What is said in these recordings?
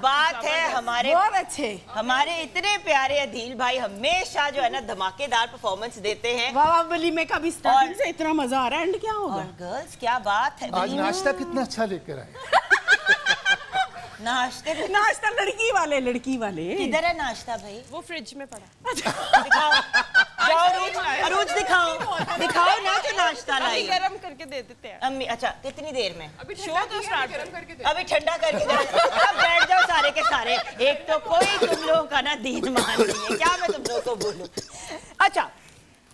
बात है। हमारे बहुत अच्छे, हमारे इतने प्यारे अदील भाई हमेशा जो है ना धमाकेदार परफॉर्मेंस देते हैं। वाह वलीमे का भी स्टार्टिंग से इतना मजा आ रहा है, एंड क्या होगा? और गर्ल्स क्या बात है, आज नाश्ता कितना अच्छा लेकर आए। नाश्ता लड़की वाले किधर है नाश्ता भाई? वो फ्रिज में पड़ा। दिखाओ, जाओ अरूज दिखाओ ना कि नाश्ता लाई। गरम करके दे देते हैं अम्मी। अच्छा कितनी देर में? अभी शो तो स्टार्ट करके दे। अभी ठंडा करके अब बैठ जाओ सारे के सारे। एक तो कोई तुम लोगों का ना दीन मान नहीं है, क्या मैं तुम लोगों को बोलूं। अच्छा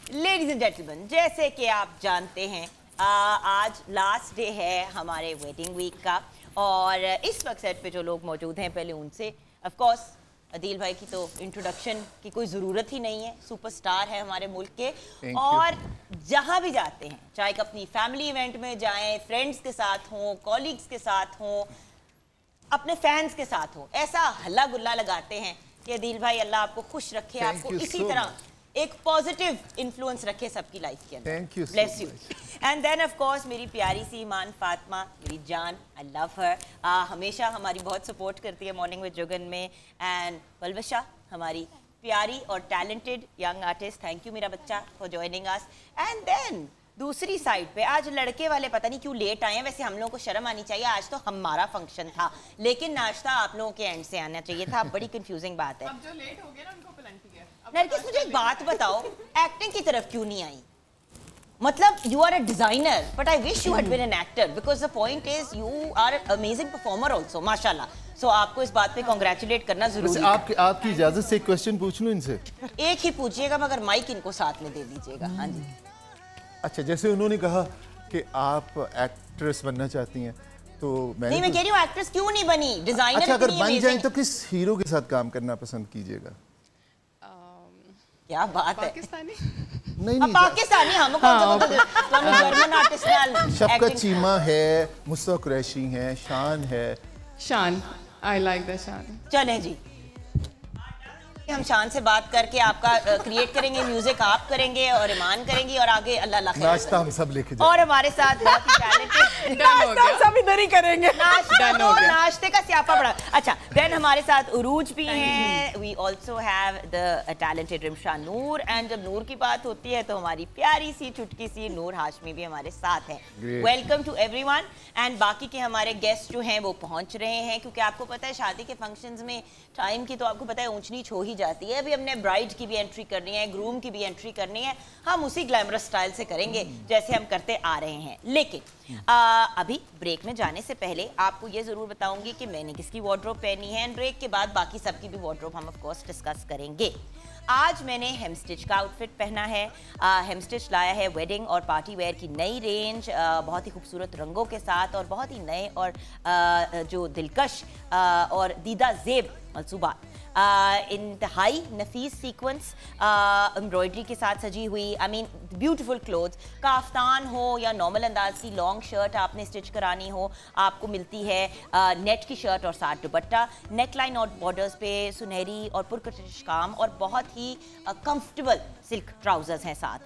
लेडीज एंड जेंटलमैन, जैसे कि आप जानते हैं आज लास्ट डे है हमारे वेडिंग वीक का, और इस वक्त सेट पे जो लोग मौजूद हैं पहले उनसे ऑफ कोर्स अदील भाई की तो इंट्रोडक्शन की कोई ज़रूरत ही नहीं है, सुपरस्टार है हमारे मुल्क के। और जहाँ भी जाते हैं, चाहे अपनी फैमिली इवेंट में जाएं, फ्रेंड्स के साथ हों, कॉलीग्स के साथ हों, अपने फैंस के साथ हों, ऐसा हल्ला गुल्ला लगाते हैं कि अदील भाई अल्लाह आपको खुश रखे, आपको इसी तरह एक पॉजिटिव इन्फ्लुएंस रखे सबकी लाइफ के अंदर। Thank you, bless you. And then of course मेरी प्यारी सी ईमान फातिमा, मेरी जान, आई लव हर, हमेशा हमारी बहुत सपोर्ट करती है मॉर्निंग विद जुगन में। एंड बलवशा हमारी प्यारी और talented young artist, thank you मेरा बच्चा for joining us. And then दूसरी साइड पे आज लड़के वाले पता नहीं क्यों लेट आए हैं, वैसे हम लोगों को शर्म आनी चाहिए, आज तो हमारा फंक्शन था, लेकिन नाश्ता आप लोगों के एंड से आना चाहिए था। बड़ी कंफ्यूजिंग बात है। अब जो लेट हो गया ना उनको पेनल्टी है। नरगिस मुझे एक बात बताओ, एक्टिंग की तरफ क्यों नहीं आई? मतलब you are a designer but I wish you had been an actor, because the point is you are amazing performer also माशाल्लाह। सो आपको इस बात पे कांग्रेचुलेट करना जरूरी है। आपकी इजाजत से एक क्वेश्चन पूछ लूं इनसे? एक ही पूछिएगा मगर माइक इनको साथ में दे दीजिएगा। हाँ जी। अच्छा, जैसे उन्होंने कहा कि आप एक्ट्रेस बनना चाहती हैं, तो नहीं मैं कह रही हूँ एक्ट्रेस क्यों नहीं बनी, डिजाइनर। अच्छा, अगर बन जाए तो किस हीरो के साथ काम करना पसंद कीजिएगा? क्या बात है, पाकिस्तानी? नहीं पाकिस्तानी हम जर्मन आर्टिस्ट नाल शफकत चीमा है, मुस्तफा कुरैशी है, शान है। शान, आई लाइक द शान। चलें जी, हम शान से बात करके आपका क्रिएट करेंगे, म्यूजिक आप करेंगे और ईमान करेंगी और आगे अल्लाह नाश्ता हम सब लेके जाएंगे। और हमारे साथ बहुत ही टैलेंटेड नाश्ता सब इधर ही करेंगे। नाश्ते का स्यापा बड़ा अच्छा। देन हमारे साथ उरूज भी हैं, we also have the talented Rimsha Noor, and जब नूर की बात होती है तो हमारी प्यारी सी चुटकी सी नूर हाशमी भी हमारे साथ है। Welcome to everyone. एंड बाकी के हमारे गेस्ट जो हैं वो पहुंच रहे हैं, क्योंकि आपको पता है शादी के फंक्शंस में टाइम की तो आपको पता है ऊंच नीच हो ही जाती है। अभी हमने ब्राइड की भी एंट्री करनी है, ग्रूम की भी एंट्री करनी है, हम उसी ग्लैमरस स्टाइल से करेंगे जैसे हम करते आ रहे हैं। लेकिन अभी ब्रेक में जाने से पहले आपको ये जरूर बताऊंगी कि मैंने किसकी वार्डरोब पहनी है, एंड ब्रेक के बाद बाकी सबकी भी वार्डरोब हम ऑफ कोर्स डिस्कस करेंगे। आज मैंने हेमस्टिच का आउटफिट पहना है। हेमस्टिच लाया है वेडिंग और पार्टी वेयर की नई रेंज, बहुत ही खूबसूरत रंगों के साथ और बहुत ही नए और जो दिलकश और दीदा ज़ेब मंसूबात, इंतहाई नफीस सीक्वेंस एम्ब्रॉयडरी के साथ सजी हुई, I mean beautiful clothes. Kaftan हो या नॉर्मल अंदाज की लॉन्ग शर्ट आपने स्टिच करानी हो, आपको मिलती है नेट की शर्ट और साथ दुपट्टा। नेक लाइन और बॉर्डर्स पे सुनहरी और पुरकशिश काम और बहुत ही कंफर्टेबल सिल्क ट्राउजर्स हैं साथ।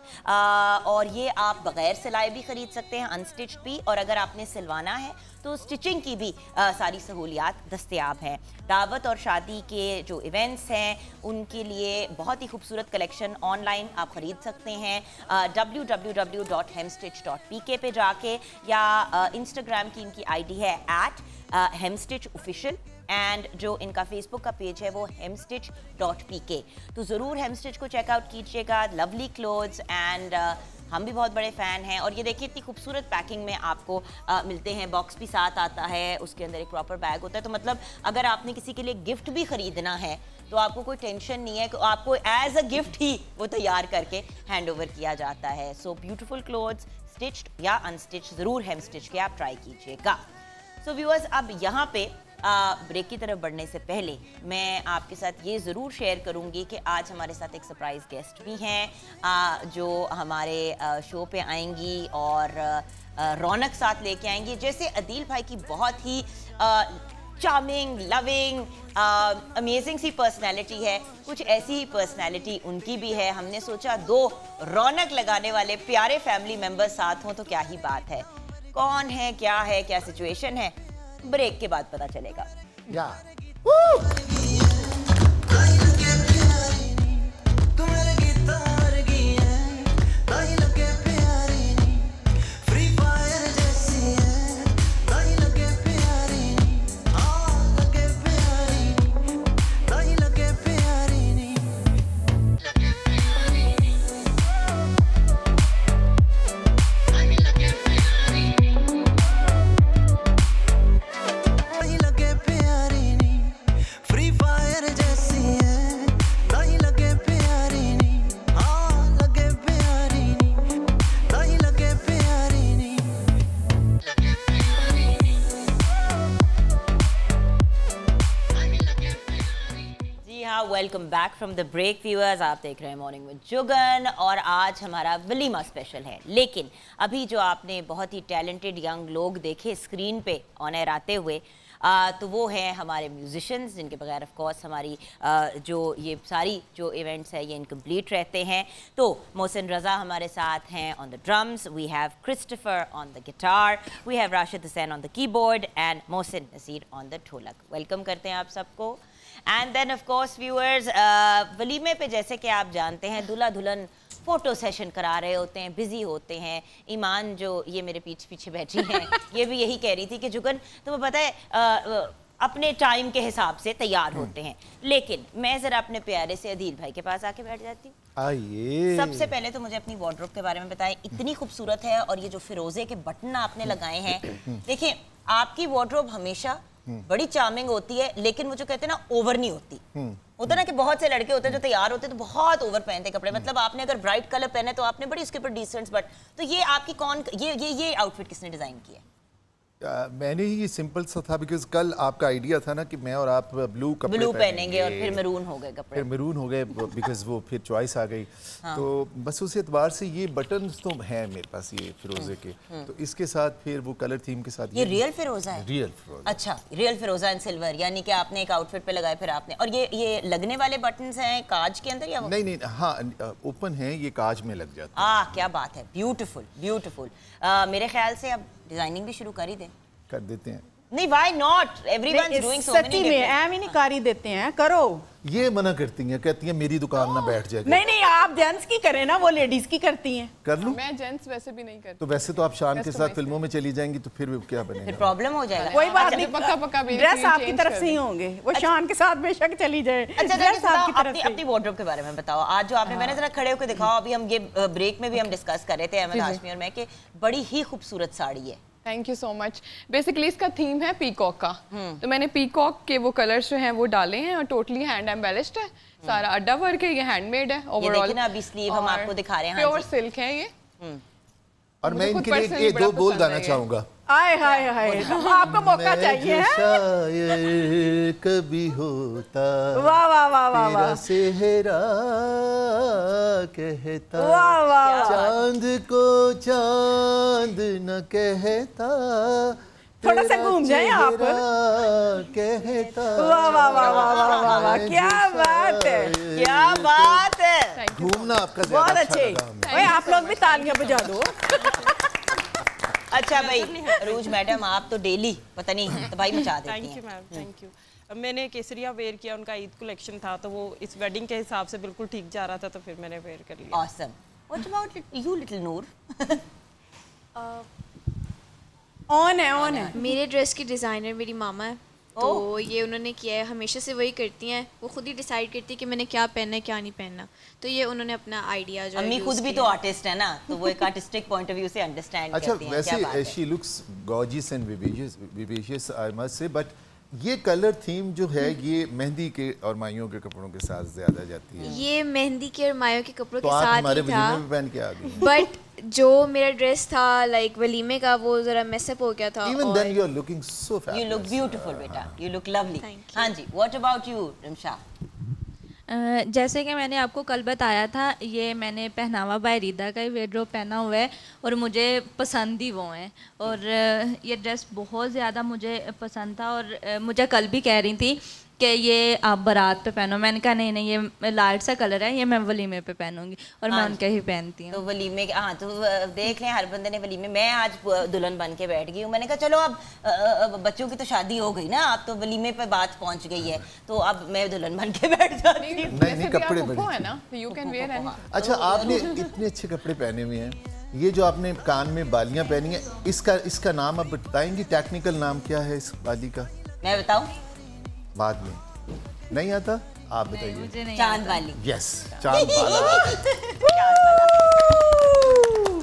और ये आप बगैर सिलाई भी खरीद सकते हैं, अनस्टिच्ड भी, और अगर आपने सिलवाना है तो स्टिचिंग की भी सारी सहूलियात दस्तयाब हैं। दावत और शादी के जो इवेंट्स हैं उनके लिए बहुत ही खूबसूरत कलेक्शन ऑनलाइन आप ख़रीद सकते हैं www.hemstitch.pk पे जाके, या इंस्टाग्राम की इनकी आईडी है @hemstitchofficial, एंड जो इनका फेसबुक का पेज है वो hemstitch.pk। तो ज़रूर हेमस्टिच को चेकआउट कीजिएगा। लवली क्लोथ्स, एंड हम भी बहुत बड़े फ़ैन हैं। और ये देखिए इतनी खूबसूरत पैकिंग में आपको मिलते हैं, बॉक्स भी साथ आता है, उसके अंदर एक प्रॉपर बैग होता है। तो मतलब अगर आपने किसी के लिए गिफ्ट भी ख़रीदना है तो आपको कोई टेंशन नहीं है, आपको एज अ गिफ्ट ही वो तैयार करके हैंड ओवर किया जाता है। सो ब्यूटीफुल क्लोथ्स स्टिच्ड या अनस्टिच्ड, ज़रूर हेमस्टिच के आप ट्राई कीजिएगा। सो व्यूअर्स, अब यहाँ पे ब्रेक की तरफ बढ़ने से पहले मैं आपके साथ ये ज़रूर शेयर करूँगी कि आज हमारे साथ एक सरप्राइज़ गेस्ट भी हैं जो हमारे शो पे आएंगी और रौनक साथ लेके आएंगी। जैसे अदील भाई की बहुत ही चार्मिंग, लविंग, अमेजिंग सी पर्सनैलिटी है, कुछ ऐसी ही पर्सनैलिटी उनकी भी है। हमने सोचा दो रौनक लगाने वाले प्यारे फैमिली मेम्बर साथ हों तो क्या ही बात है। कौन है, क्या सिचुएशन है, ब्रेक के बाद पता चलेगा। Welcome back from the break viewers. आप देख रहे हैं मॉर्निंग विद जुगन और आज हमारा वलीमा स्पेशल है। लेकिन अभी जो आपने बहुत ही टैलेंटेड यंग लोग देखे स्क्रीन पे ऑन एयर आते हुए तो वो हैं हमारे म्यूजिशियंस, जिनके बगैर ऑफ कोर्स हमारी जो ये सारी जो इवेंट्स है ये इनकम्प्लीट रहते हैं। तो मोहसिन रज़ा हमारे साथ हैं on the drums, we have Christopher on the guitar, we have Rashid Hussain on the keyboard and Mohsin Naseer on the dholak. Welcome करते हैं आप सबको। And then of course viewers, वलीमे पे जैसे कि आप जानते हैं दूल्हा दुल्हन फ़ोटो सेशन करा रहे होते हैं, बिजी होते हैं। ईमान जो ये मेरे पीछे बैठी हैं ये भी यही कह रही थी कि जुगन तुम्हें पता है अपने टाइम के हिसाब से तैयार होते हैं। लेकिन मैं ज़रा अपने प्यारे से अदील भाई के पास आके बैठ जाती हूँ। आइए। सबसे पहले तो मुझे अपनी वार्डरोब के बारे में बताएं। इतनी खूबसूरत है और ये जो फिरोजे के बटन आपने लगाए हैं, देखिए आपकी वार्डरोब हमेशा बड़ी चार्मिंग होती है, लेकिन वो जो कहते हैं ना ओवर नहीं होती। होता ना कि बहुत से लड़के होते हैं जो तैयार होते हैं तो बहुत ओवर पहनते कपड़े, मतलब आपने अगर ब्राइट कलर पहने तो आपने बड़ी उसके ऊपर डिसेंट बट। तो ये आपकी कौन ये आउटफिट किसने डिजाइन किया है? मैंने ही ये सिंपल सा था बिकॉज कल आपका आइडिया था ना कि मैं और आप ब्लू पहनेंगे और फिर मैरून हो गए कपड़े, फिर मैरून हो गए बिकॉज वो फिर चॉइस आ गई। हाँ। तो बस उस एतबार से ये बटन्स तो हैं मेरे पास ये फिरोजे के, तो इसके साथ फिर वो कलर थीम के साथ ये रियल फिरोजा है। रियल फिरोजा। अच्छा, रियल फिरोजा एंड सिल्वर, यानी कि आपने एक आउटफिट पे लगाए फिर आपने। और ये लगने वाले बटन्स हैं कांच के अंदर या वो? नहीं, हाँ ओपन है, ये कांच में लग जाता है। क्या बात है, ब्यूटीफुल ब्यूटीफुल। मेरे ख्याल से अब डिजाइनिंग भी शुरू कर ही दें। कर देते हैं। नहीं, why not? Everyone is doing so many सच्ची में एम ही नहीं कारी देते हैं, करो। ये मना करती हैं, कहती हैं मेरी दुकान ना बैठ जाएगी। नहीं आप जेंट्स की करें ना, वो लेडीज की करती हैं। कर लूं? मैं जेंट्स वैसे भी नहीं करती। तो वैसे तो आप शान के साथ फिल्मों में चली जाएंगी तो फिर क्या बनेगा? फिर प्रॉब्लम हो जाएगा। कोई बात नहीं, पक्का ड्रेस आपकी तरफ से ही होंगे, वो शान के साथ बेशक चली जाए। अच्छा, ड्रेस आपकी तरफ से। अपनी वार्डरोब के बारे में बताओ। आज जो आपने, मैंने जरा खड़े होकर दिखाओ, अभी हम ये ब्रेक में भी हम डिस्कस कर रहे थे अहमद हाशमी और मैं, कि बड़ी ही खूबसूरत साड़ी है। Thank you so much. Basically इसका थीम है पीकॉक का, तो मैंने पीकॉक के वो कलर्स जो हैं वो डाले हैं और टोटली हैंड एम्बेलिश्ड है, सारा अड्डा वर्क है, ये हैंडमेड है ओवरऑल। ना अभी स्लीव हम आपको दिखा रहे हैं, प्योर सिल्क है ये। और मैं इनके लिए दो बोल गाना चाहूंगा। आए हाय आपको मौका चाहिए। शायद कभी होता वाह वाह वाह वाह तेरा सेहरा कहता, वाह वाह, चांद को चांद न कहता, थोड़ा सा घूम जाए आप। कहता। वाह वाह वाह वाह वाह वाह, क्या बात है, क्या बात है। घूमना आपका बहुत अच्छे। आप लोग भी तालियां बजा दो। अच्छा भाई अरूज मैडम, आप तो डेली पता नहीं तो भाई मचा देती हैं। Thank you ma'am, thank you. मैंने केसरिया वेयर किया, उनका ईद कलेक्शन था तो वो इस वेडिंग के हिसाब से बिल्कुल ठीक जा रहा था, तो फिर मैंने वेयर कर लिया। Awesome. What about you little Noor? On है। मेरे ड्रेस की डिज़ाइनर मेरी मामा है, तो ये उन्होंने किया है। हमेशा से वही करती हैं, वो खुद ही डिसाइड करती है कि मैंने क्या पहनना है क्या नहीं पहनना, तो ये उन्होंने अपना आइडिया जो अम्मी खुद भी तो आर्टिस्ट है ना, तो वो एक आर्टिस्टिक पॉइंट ऑफ व्यू से अंडरस्टैंड करती हैं। वैसे she looks gorgeous and vivacious I must say, but ये कलर थीम जो है ये मेहंदी के और माइयों के कपड़ों के साथ ज्यादा जाती है। ये मेहंदी के और मायों के कपड़ों तो के साथ हमारे ही था, में पहन के आ गई। बट जो मेरा ड्रेस था लाइक वलीमे का, वो जरा मेसअप हो गया था। Even then you are looking so fabulous. You look beautiful बेटा, you look lovely. Thank you. हाँ जी, what about you रिमशा? जैसे कि मैंने आपको कल बताया था, ये मैंने पहनावा बाय रीदा का ही वेड्रोब पहना हुआ है और मुझे पसंद ही वो हैं, और ये ड्रेस बहुत ज़्यादा मुझे पसंद था और मुझे कल भी कह रही थी कि ये आप बारात पे पहनो। मैंने कहा नहीं नहीं, ये लाइट सा कलर है, ये मैं वलीमे पे पहनूंगी, और मैं उनके ही पहनती तो हूँ। वलीमे, हाँ तो देख लें, हर बंदे ने वलीमे, मैं आज दुल्हन बन के बैठ गई हूँ। मैंने कहा चलो अब बच्चों की तो शादी हो गई ना, अब तो वलीमे पे बात पहुंच गई है, तो अब मैं दुल्हन बन के बैठ जाती हूँ। नहीं, कपड़े बड़े है ना, यू कैन वेयर एनी। अच्छा, आपने इतने अच्छे कपड़े पहने हुए हैं, ये जो आपने कान में बालियां पहनी है, इसका नाम आप बताएंगी? टेक्निकल नाम क्या है इस बाली का? मैं बताऊं? बाद में नहीं आता, आप बताइए। मुझे नहीं चांद वाली। यस, चांद वाला। चांद वाला।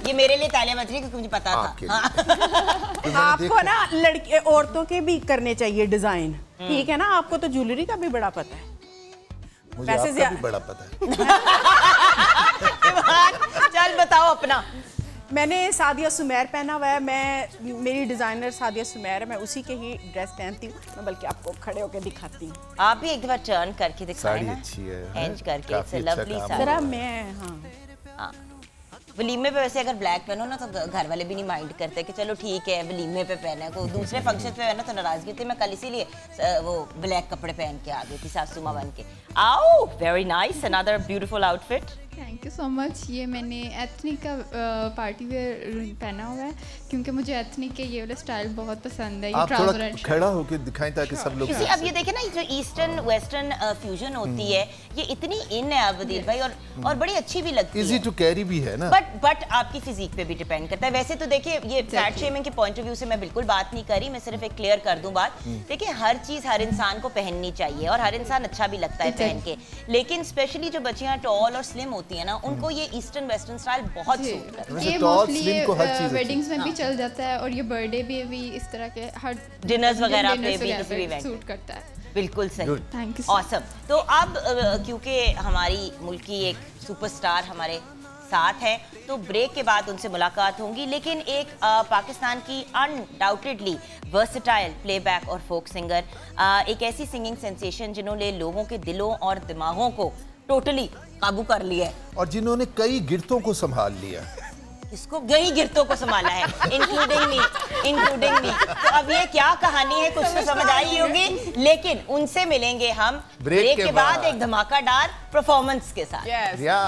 ये मेरे लिए तालियां बज रही क्योंकि मुझे पता आपके था। लिए। तो आपको ना लड़के औरतों के भी करने चाहिए डिजाइन, ठीक है ना? आपको तो ज्वेलरी का भी बड़ा पता है। मुझे वैसे आपका भी बड़ा पता है। चल बताओ अपना। मैंने सादिया सुमेर पहना हुआ है, मेरी डिजाइनर सादिया सुमेर है, मैं उसी के ही ड्रेस पहनती हूँ। मैं बल्कि आपको खड़े होकर दिखाती हूँ। आप भी एक दफा टर्न करके दिखाएं साड़ी ना। अच्छी है, हैंज करके, काफी इट्स अ अच्छा लवली काम साड़ी। जरा मैं, हाँ, वलीमे पे वैसे अगर ब्लैक पहनो ना तो घर वाले भी नहीं माइंड करते कि चलो ठीक है वलीमे पे पहना है, को दूसरे फंक्शन पे पहना तो नाराजगी होती है। मैं कल इसीलिए वो ब्लैक कपड़े पहन के आ गई थी सासू माँ बन के। आओ, very nice, another beautiful outfit. Thank you so much. ये मैंने एथनिक का पार्टी वेयर पहना हुआ है क्योंकि मुझे एथनिक के ये वाला स्टाइल बहुत पसंद है। ये आप ट्राउजर थोड़ा एंड खड़ा होकर दिखाएं ताकि सब लोग इसी अब ये देखे ना, ये जो ईस्टर्न वेस्टर्न फ्यूजन होती है, ये इतनी इन है अब्दील भाई, और बड़ी अच्छी भी लगती इजी है। टू कैरी भी है ना। बट आपकी फिजिक पे भी डिपेंड करता है। वैसे तो देखिए, ये फैट शेमिंग के पॉइंट ऑफ व्यू से मैं बिल्कुल बात नहीं करी, मैं सिर्फ एक क्लियर कर दूं बात। देखिए, हर चीज हर इंसान को पहननी चाहिए और हर इंसान अच्छा भी लगता है पहन के, लेकिन स्पेशली जो बच्चियां टॉल और स्लिम होती है ना, उनको ये ईस्टर्न वेस्टर्न स्टाइल बहुत सूट करता है। वैसे ये tall, मोस्टली slim को हर चीज़ अच्छी वेडिंग्स में भी चल जाता है, और ये बर्थडे भी इस तरह के हर डिनर्स वगैरह पे dinners भी, वगैरह किसी भी पे event सूट करता है। बिल्कुल सही। Good. Thank you. ऑसम। तो अब क्योंकि हमारी मुल्क की एक सुपरस्टार हमारे साथ है, तो ब्रेक के बाद उनसे मुलाकात होंगी, लेकिन एक पाकिस्तान की अनडाउटेडली वर्सेटाइल प्लेबैक और फोक सिंगर, एक ऐसी सिंगिंग सेंसेशन जिन्होंने लोगों के दिलों और दिमागों को टोटली काबू कर लिया है, और जिन्होंने कई गिरतों को संभाल लिया। इसको कई गिरतों को संभाला है, इंक्लूडिंग मी। तो अब ये क्या कहानी है, कुछ तो समझ आई होगी, लेकिन उनसे मिलेंगे हम ब्रेक के बाद एक धमाकेदार परफॉर्मेंस के साथ। या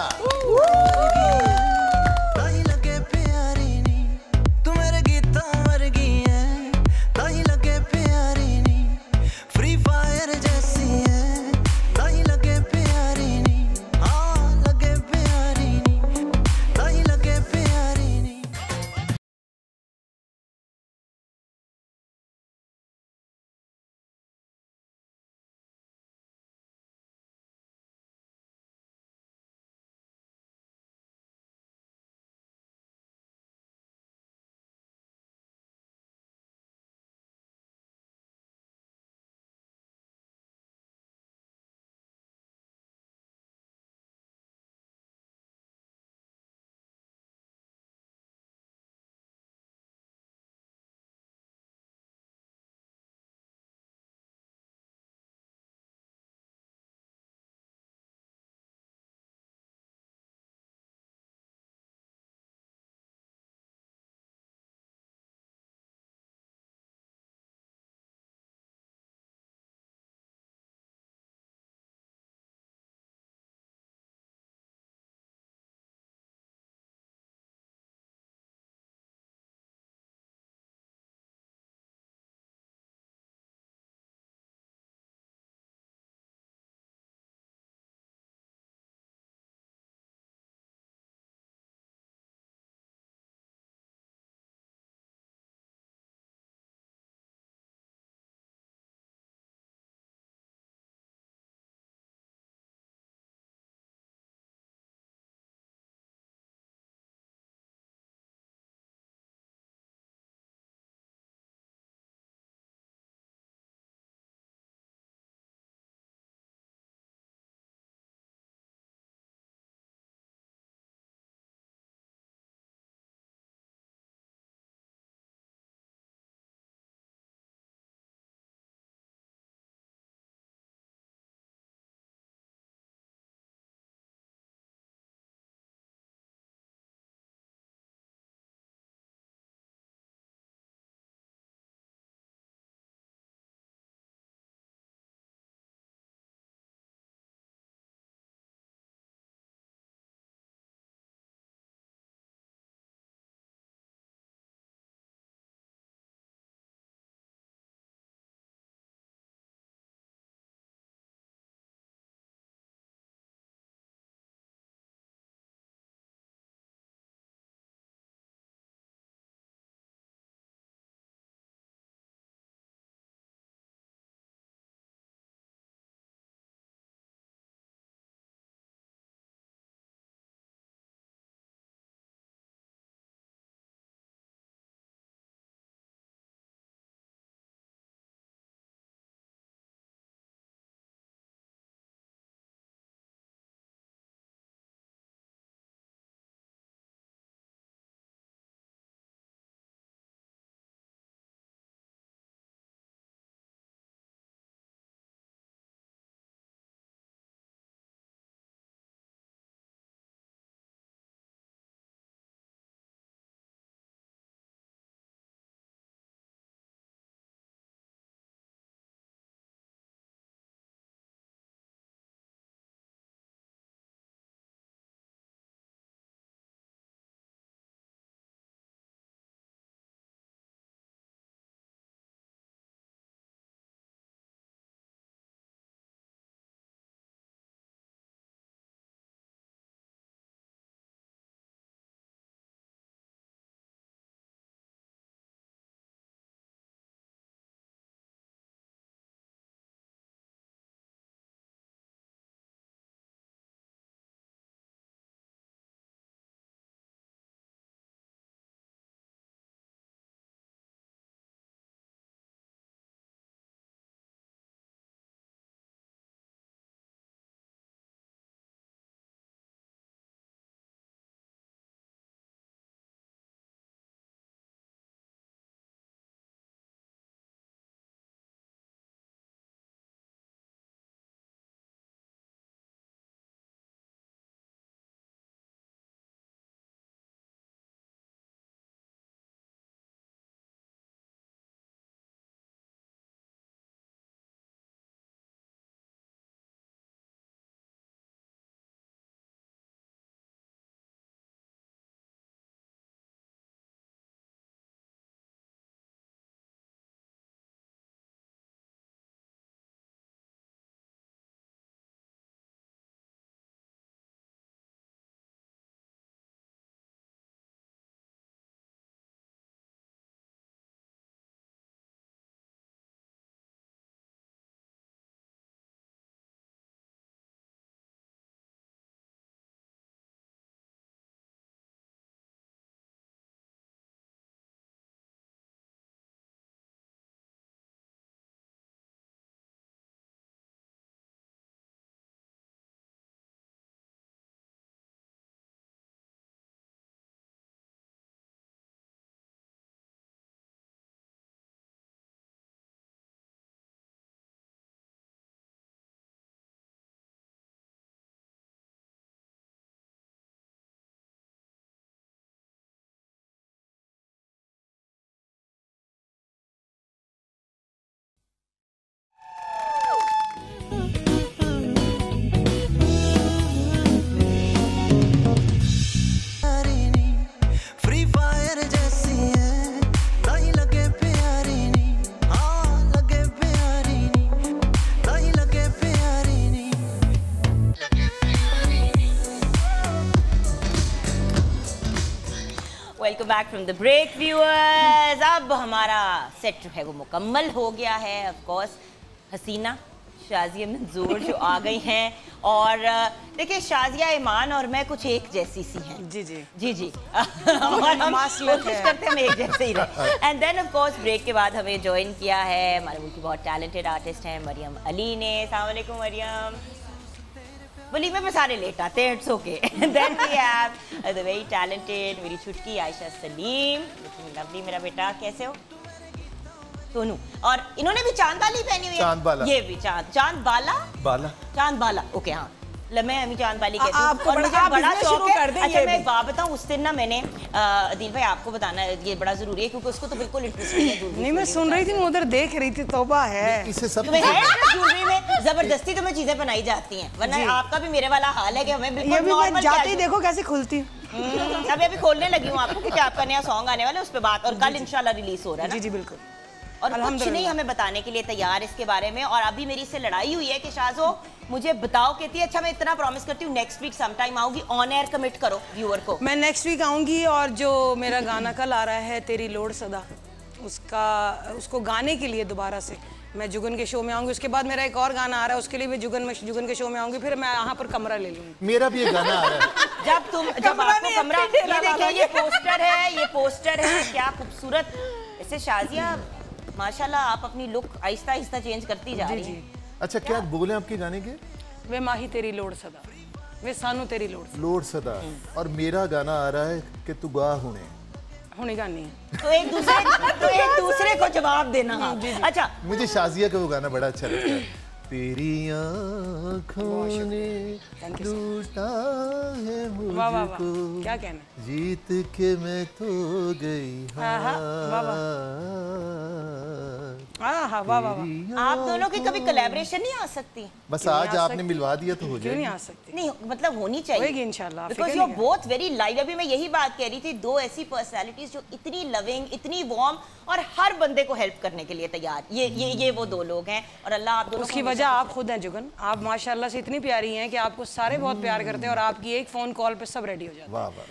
welcome back from the break viewers. अब हमारा सेट जो है वो मुकम्मल हो गया है। ऑफ कोर्स हसीना शाजिया मंजूर जो आ गई हैं और देखिए शाजिया ईमान और मैं कुछ एक जैसी सी हैं। जी जी जी जी और हम कोशिश करते हैं हम एक जैसे ही रहे। And then of course break के बाद हमें ज्वाइन किया है हमारे मुल्क की बहुत टैलेंटेड आर्टिस्ट हैं मरियम अली ने। अस्सलाम वालेकुम मरियम। वलीमे में सारे लेट आते हैं, it's okay. Then we have the very talented मेरी छुटकी आयशा सलीम। लवली मेरा बेटा, कैसे हो? सोनू। और इन्होंने भी चांद बाली पहनी हुई है। चांद बाला। ये भी चांद बाला चांद बाला। ओके हाँ मैं अभी चांद बाली कहती हूँ और मुझे बड़ा शौक है। अच्छा मैं एक बात बताऊँ, उस दिन ना मैंने अदील भाई आपको बताना ये बड़ा जरूरी है क्योंकि उसको तो बिल्कुल इंटरेस्ट नहीं है। नहीं मैं सुन रही थी, मैं उधर देख रही थी। तौबा है इसे सब ज्वेलरी में जबरदस्ती तुम्हें चीजें बनाई जाती हैं, वरना आपका भी मेरे वाला हाल है कि हमें बिल्कुल नॉर्मल जाते ही देखो कैसे खुलती हूँ। अभी खोलने लगी हूँ आपको क्योंकि आपका नया सॉन्ग आने वाला है, उस पर बात और कल इंशाल्लाह रिलीज हो रहा है। जी जी बिल्कुल। और कुछ नहीं हमें बताने के लिए तैयार इसके बारे में। और अभी मेरी इससे लड़ाई हुई है कि शाज़ो मुझे बताओ, कहती है अच्छा मैं इतना प्रॉमिस करती हूँ नेक्स्ट वीक समटाइम आऊंगी, ऑन एयर कमिट करो व्यूअर को। मैं नेक्स्ट वीक आऊंगी और जो मेरा गाना कल आ रहा है तेरी लोड सदा, उसको गाने के लिए दोबारा से मैं जुगन के शो में आऊंगी। उसके बाद मेरा एक और गाना आ रहा है, उसके लिए मैं जुगन के शो में आऊंगी। फिर मैं यहाँ पर कमरा ले लूंगी। मेरा भी एक गाना आ रहा है। जब आपको कमरा, ये देखिए ये पोस्टर है क्या खूबसूरत। इससे शाजिया माशाल्लाह आप अपनी लुक आहिस्ता आहिस्ता चेंज करती जा रही हैं। अच्छा क्या बोले आपके गाने के? वे माही तेरी लोड सदा, वे सानू तेरी लोड सदा। और मेरा गाना आ रहा है कि तू गा हुने गानी है। तो एक दूसरे को जवाब देना। अच्छा मुझे शाजिया का वो गाना बड़ा अच्छा लगता है। तेरी आँखों ने लूटा है मुझको, क्या कहना, जीत के मैं तो गई। आप दोनों की कभी कोलैबोरेशन नहीं आ सकती? बस आज आपने मिलवा दिया तो हो जाएगी। क्यों नहीं आ सकती? नहीं मतलब होनी चाहिए इंशाल्लाह, because you are both very live. अभी मैं यही बात कह रही थी, दो ऐसी पर्सनालिटीज जो इतनी लविंग, इतनी वार्म और हर बंदे को हेल्प करने के लिए तैयार। ये वो दो लोग हैं और अल्लाह आप दोनों उसकी वजह आप खुद हैं जुगन। आप माशाल्लाह से इतनी प्यारी हैं कि आपको सारे बहुत प्यार करते हैं और आपकी एक फोन कॉल पे सब रेडी हो जाते हैं। वाह वाह।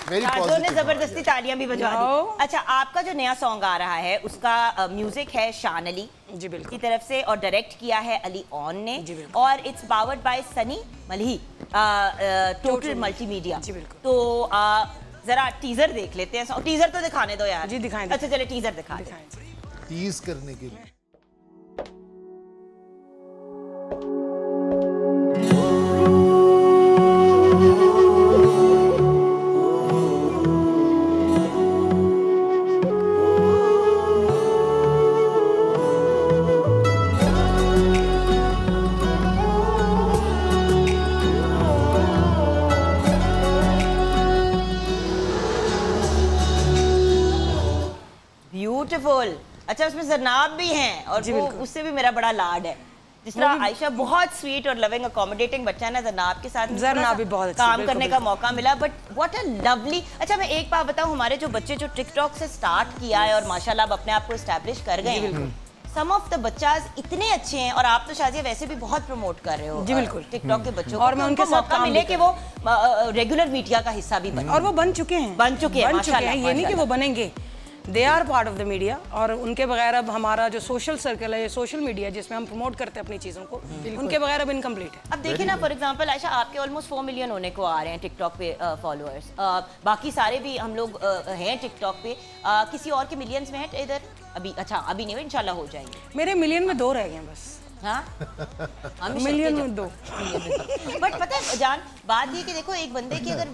ने जबरदस्ती तालियां भी बजा दी। अच्छा आपका जो नया सॉन्ग आ रहा है उसका म्यूजिक है शान अली जी बिल्कुल की तरफ से और डायरेक्ट किया है अली ऑन ने और it's powered by Sunny मलही total multimedia. तो जरा टीजर देख लेते हैं। टीजर तो दिखाने दो यार। जी दिखाएं। अच्छा चले टीजर दिखाएं। टीज करने के लिए ब्यूटीफुल। अच्छा उसमें जरनाब भी हैं और वो उससे भी मेरा बड़ा लाड है। जिस तरह आयशा बहुत स्वीट और लविंग अकोमोडेटिंग बच्चा ना, जरनाब के साथ जरनाब भी बहुत काम करने का मौका मिला। But what a lovely. अच्छा मैं एक बात बताऊं, हमारे जो बच्चे जो टिकटॉक से स्टार्ट किया है और माशाल्लाह अब अपने आप को एस्टैब्लिश कर गए हैं, सम ऑफ द बच्चास इतने अच्छे हैं और आप तो शाजिया वैसे भी बहुत प्रमोट कर रहे हो जी बिल्कुल टिकटॉक के बच्चों और मैं उनके साथ मौका मिले कि वो रेगुलर मीडिया का हिस्सा भी बने। और वो बन चुके हैं ये नहीं कि वो बनेंगे, they are part of the media. और उनके बगैर अब हमारा जो सोशल सर्कल है, सोशल मीडिया जिसमें हम प्रमोट करते हैं अपनी चीज़ों को, उनके बगैर अब इनकम्प्लीट है। अब देखिए ना फॉर एग्जांपल आयशा आपके ऑलमोस्ट 4 मिलियन होने को आ रहे हैं टिकटॉक पे फॉलोअर्स। बाकी सारे भी हम लोग हैं टिकटॉक पे। किसी और के मिलियंस में है इधर अभी? अच्छा अभी नहीं, इंशाल्लाह हो जाएंगे। मेरे मिलियन में 2 रह गए बस। हाँ मिलियन में 2। बट पता है जान बात ये कि देखो एक बंदे की अगर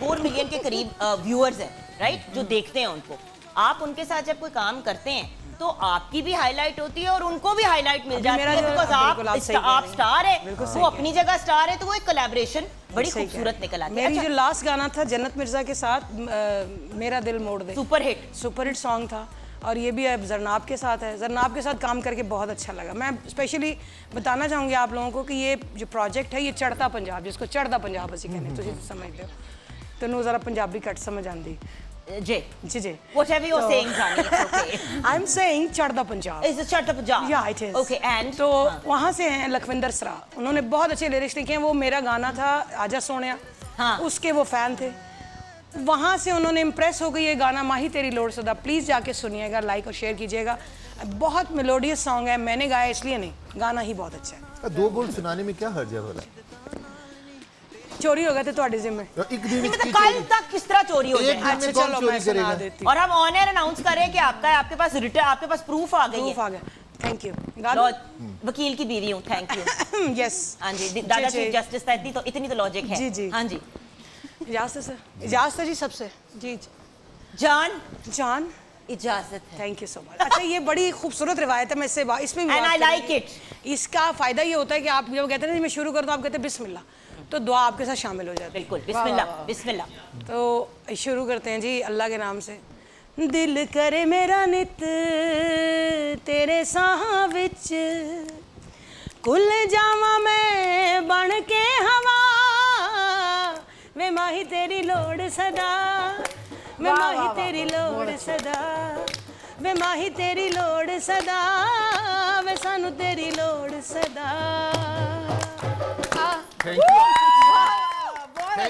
4 मिलियन के करीब व्यूअर्स हैं राइट, जो देखते हैं उनको, आप उनके साथ जब कोई काम करते हैं तो आपकी भी हाईलाइट होती है और उनको भी हाईलाइट मिल जाती है बिकॉज़ आप स्टार है, वो अपनी जगह स्टार है, तो वो एक कोलैबोरेशन बड़ी खूबसूरत निकल आती है। मेरी जो लास्ट गाना था जन्नत मिर्जा के साथ मेरा दिल मोड़ दे, सुपर हिट सॉन्ग था और ये भी अब जरनाब के साथ है। जरनाब के साथ काम करके बहुत अच्छा लगा। मैं स्पेशली बताना चाहूँगी आप लोगों को कि ये जो प्रोजेक्ट है ये चढ़ता पंजाब, जिसको चढ़दा पंजाब असी कहने, तुसीं समझते हो तो ज़रा पंजाबी घट समझ आती जी जी जी whatever you're saying Jani, it's okay. I'm saying चढ़दा पंजाब is चढ़दा Punjab yeah it is okay and तो वहाँ से हैं लखविंदर सरा, उन्होंने बहुत अच्छे लिरिक्स लिखे हैं। वो मेरा गाना था आजा सोनिया, हाँ। उसके वो फैन थे। वहाँ से उन्होंने इम्प्रेस हो गई ये गाना माही तेरी लोड सदा, प्लीज़ जाके सुनिएगा, लाइक और शेयर कीजिएगा। बहुत मेलोडियस सॉन्ग है, मैंने गाया इसलिए नहीं, गाना ही बहुत अच्छा है। 2 बोल सुनाने में क्या हर्ज है भला? चोरी हो गए थे तुम्हारे जिम्मे। एक दिन कल तक किस तरह चोरी हो जाए? अच्छा चलो मैं सुना देती हूँ। और हम ऑन एयर अनाउंस करें कि आपके पास रिटर्न, आपके पास प्रूफ आ गई है। प्रूफ आ गया, थैंक यू। वकील की बीवी हूँ, थैंक यू। यस हाँ जी, दादा चीफ जस्टिस था, इतनी तो लॉजिक है। जी जी हाँ जी, इजाजत है, इजाजत है जी सबसे। जी जान इजाजत है, थैंक यू सो मच। अच्छा ये बड़ी खूबसूरत रिवायत है, मैं इसमें एंड आई लाइक इट। इसका फायदा ये होता है कि आप जब कहते हैं ना मैं शुरू करता हूँ, आप कहते हैं बिस्मिल्लाह, तो दुआ आपके साथ शामिल हो जाती है। बिल्कुल, बिस्मिल्लाह बिस्मिल्लाह। तो शुरू करते हैं जी अल्लाह के नाम से। दिल करे मेरा नित तेरे साह विच, कुल जावा मैं बन के हवा, वे माही तेरी लोड़ सदा, वे माही तेरी लोड़ सदा, वे माही तेरी लोड़ सदा, वे सानू तेरी लोड़ सदा। थैंक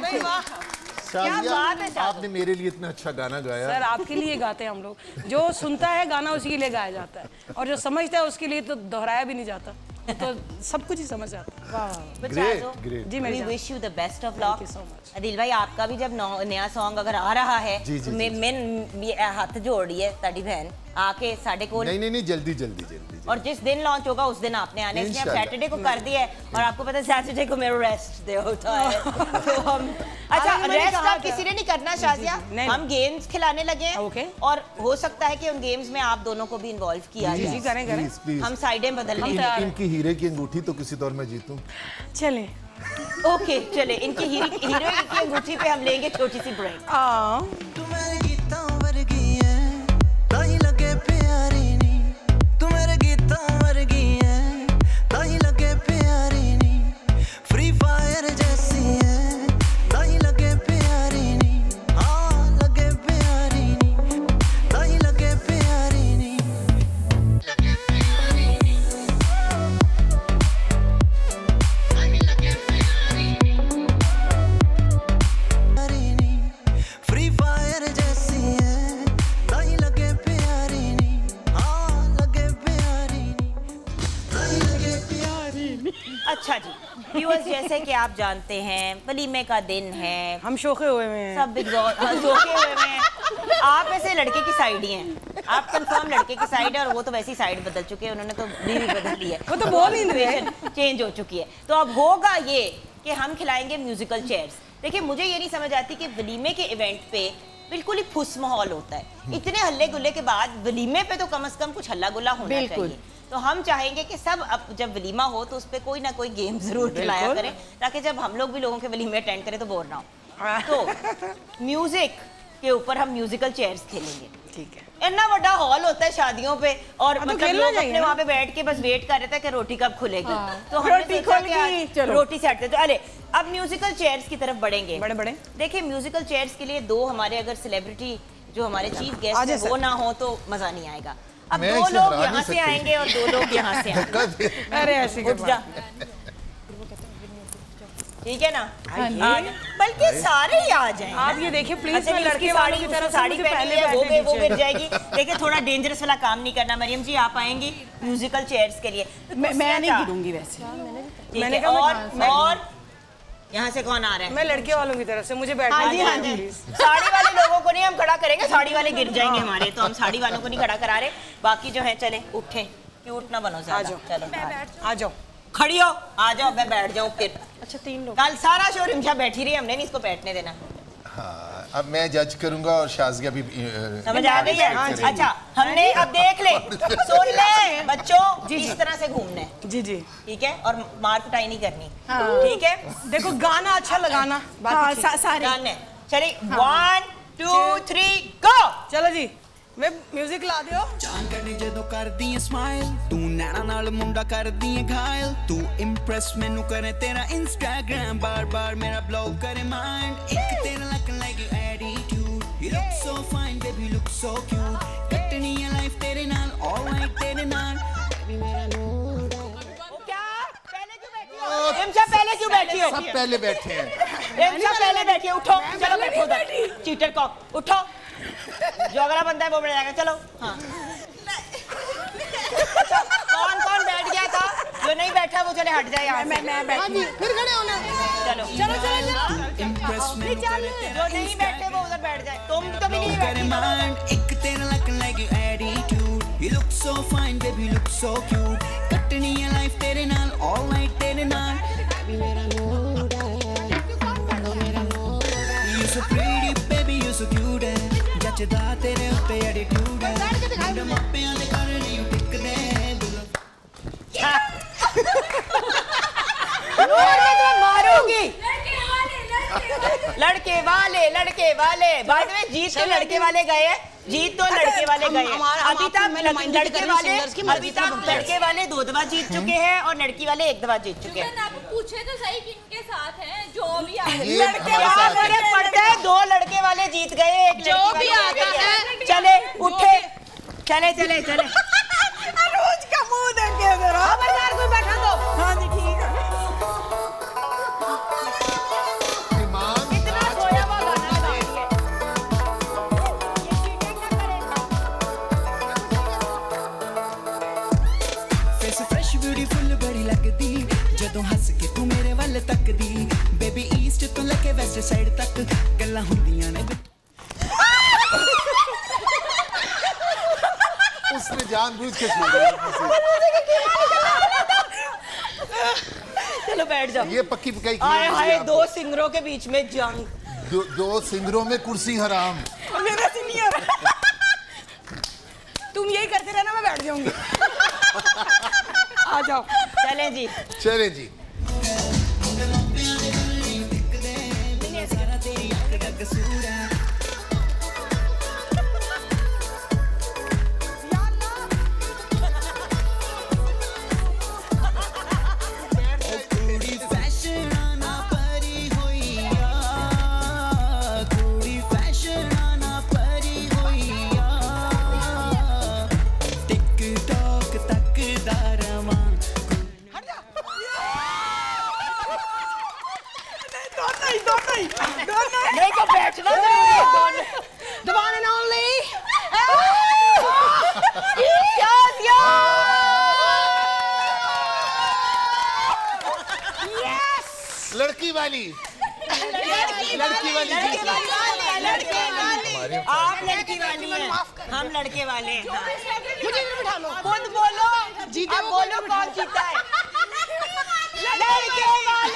यू शाजिया, आपने मेरे लिए इतना अच्छा गाना गाया। सर आपके लिए गाते हैं हम लोग, जो सुनता है गाना उसी के लिए गाया जाता है, और जो समझता है उसके लिए तो दोहराया भी नहीं जाता, तो सब कुछ ही समझ जाता है। Great ji we wish you the best of luck. So much. Adil भाई आपका भी जब नया सॉन्ग अगर आ रहा है, मैं हाथ जोड़िए ताड़ी बहन आके साढ़े को। नहीं जल्दी और जिस दिन लॉन्च होगा उस दिन आपने आने, इसलिए हम सैटरडे को कर दिया है, और आपको पता है सैटरडे को मेरा रेस्ट डे होता है। तो हम अच्छा रेस्ट अब किसी ने नहीं करना शाजिया, हम गेम्स खिलाने लगे हैं, और हो सकता है कि उन गेम्स में आप दोनों को भी इन्वॉल्व किया जाए। करें हम साइडें बदल लेंगे। इनकी हीरे की अंगूठी तो किसी तौर में जीतूं। चलें ओके चले, इनकी हीरे की अंगूठी पे हम लेंगे छोटी सी ब्रेक। अच्छा जी व्यूअर्स, जैसे कि आप जानते हैं वलीमे का दिन है, हम शोखे हुए हैं, सब शोखे हुए हैं। आप ऐसे लड़के की साइड ही हैं, आप कंफर्म लड़के की साइड है, और वो तो वैसी साइड बदल चुके हैं, उन्होंने तो बीवी बदल ली है, वो तो बोल ही नहीं रहे, चेंज हो चुकी है। तो अब होगा ये कि हम खिलाएंगे म्यूजिकल चेयर्स। देखिए मुझे ये नहीं समझ आती कि वलीमे के इवेंट पे बिल्कुल ही फुस माहौल होता है, इतने हल्ले गुल्ले के बाद वलीमे पे तो कम से कम कुछ हल्ला गुल्ला होना चाहिए। तो हम चाहेंगे कि सब अब जब वलीमा हो तो उस पर कोई ना कोई गेम जरूर खिलाया करें, ताकि जब हम लोग भी लोगों के वलीमे अटेंड करें तो बोर ना हो। तो म्यूजिक के ऊपर हम म्यूजिकल चेयर्स खेलेंगे, ठीक है। इतना बड़ा हॉल होता है शादियों पे, और मतलब लोग अपने वहाँ पे बैठ के बस वेट कर रहे थे कि रोटी कब खुलेगी, तो हमने सोचा कि रोटी सेट करते। तो अरे अब म्यूजिकल चेयर्स की तरफ बढ़ेंगे। बड़े देखिए म्यूजिकल चेयर्स के लिए दो हमारे अगर सेलिब्रिटी जो हमारे चीफ गेस्ट है वो ना हो तो मजा नहीं आएगा। अब दो लोग यहाँ से आएंगे और दो लोग यहाँ से आएंगे। अरे ऐसी ठीक है ना, बल्कि सारे ही आ जाएं। आप ये देखिए प्लीज, मैं लड़के वालों की तरफ साड़ी पहनी है, वो गिर जाएगी। देखिए थोड़ा डेंजरस वाला काम नहीं करना। मरियम जी आप आएंगी म्यूजिकल चेयर्स के लिए? मैं नहीं गिरूंगी वैसे। मैंने कहा और यहाँ से कौन आ रहा है? मैं लड़के वालों की तरफ से, मुझे बैठना है। हाँ जी साड़ी वाले लोगों को नहीं हम खड़ा करेंगे, साड़ी वाले गिर जाएंगे हमारे, तो हम साड़ी वालों को नहीं खड़ा करा रहे। बाकी जो है चले उठे, क्यूट ना बनो ज्यादा। चलो आ जाओ, खड़ी हो, आ जाओ, मैं बैठ जाऊँ फिर। अच्छा 3 लोग, कल सारा शो रिमशा बैठी रही, हमने नहीं इसको बैठने देना। हाँ, अब मैं जज करूंगा और शाज़िया भी समझ आ गई है। अच्छा हमने अब देख ले, सुन ले बच्चों, इस तरह से घूमना है। जी जी ठीक है, और मार पिटाई नहीं करनी। ठीक है, देखो गाना अच्छा लगाना, सारे गाने चलिए 1 2 3 गो। चलो जी, मैं म्यूजिक ला दियो। जान कने जदों करदी है स्माइल, तू नैना नाल मुंडा करदी है घायल, तू इंप्रेस मैनू करे तेरा इंस्टाग्राम, बार बार मेरा ब्लॉग करे माइंड, एक तेरा लगन like you attitude, you look so fine baby, look so cute, Katni है लाइफ तेरे नाल, ऑलराइट तेरे नाल, बेबी मेरा नूर। क्या पहले क्यों बैठी हो? रिमशा पहले क्यों बैठी हो? सब पहले बैठे हैं। रेमशा पहले बैठिए, उठो, चलो बैठो उधर, चीटर कॉक, उठो, जो अगला बंदा है वो बैठ जाएगा, चलो। हाँ कौन कौन बैठ गया था? जो नहीं बैठा वो चले हट जाए यहाँ से। मैं बैठी, फिर खड़े होना। चलो चलो चलो, जो नहीं बैठे वो उधर बैठ जाए। तुम तो भी नहीं बैठे। एक तेरा लगन like your attitude, you look so fine baby, you look so cute, Katni है लाइफ तेरे नाल, all night तेरे नाल, you so pretty baby, you so cute है, जचदा तेरे उत्ते attitude है, मुंडा मापियां दे कारण you टिक दे मारूंगी। लड़के वाले बाय द वे, जीत तो लड़के वाले गए हैं, जीत तो लड़के वाले गए हैं। अभी तक लड़के वाले 2 दफा जीत चुके हैं और लड़की वाले 1 दफा जीत चुके हैं। पूछे तो सही किनके साथ हैं, जो भी लड़के वाले पड़ते हैं, 2 लड़के वाले जीत गए, 1 जो भी आता है। चले उठे, चले चले चले। रोज का मुंह देखे जरा, खबरदार कोई बैठा दो। हाँ जी ठीक है। इतना सोया हुआ गाना गा रही है। ये चीटिंग ना करेगा। फेस फ्रेश ब्यूटीफुल बड़ी लगदी, जदों हंस के तू मेरे वाल तकदी, बेबी ईस्ट तो लेके वेस्ट साइड तक गल्लां हुंदियां ने। उसने जानबूझ के चलो बैठ जाओ। ये पक्की पकाई हाय 2 सिंगरों के बीच में जंग, 2 सिंगरों में कुर्सी हराम। मेरा सीनियर तुम यही करते रहना, मैं बैठ जाऊंगी। आ जाओ, चलें जी। नहीं तो बैठना The one and only लड़की वाली आप लड़की वाली हैं, हम लड़के वाले हैं। मुझे भी बिठा लो। खुद बोलो, जीते अब बोलो कौन जीता है? लड़के वाले।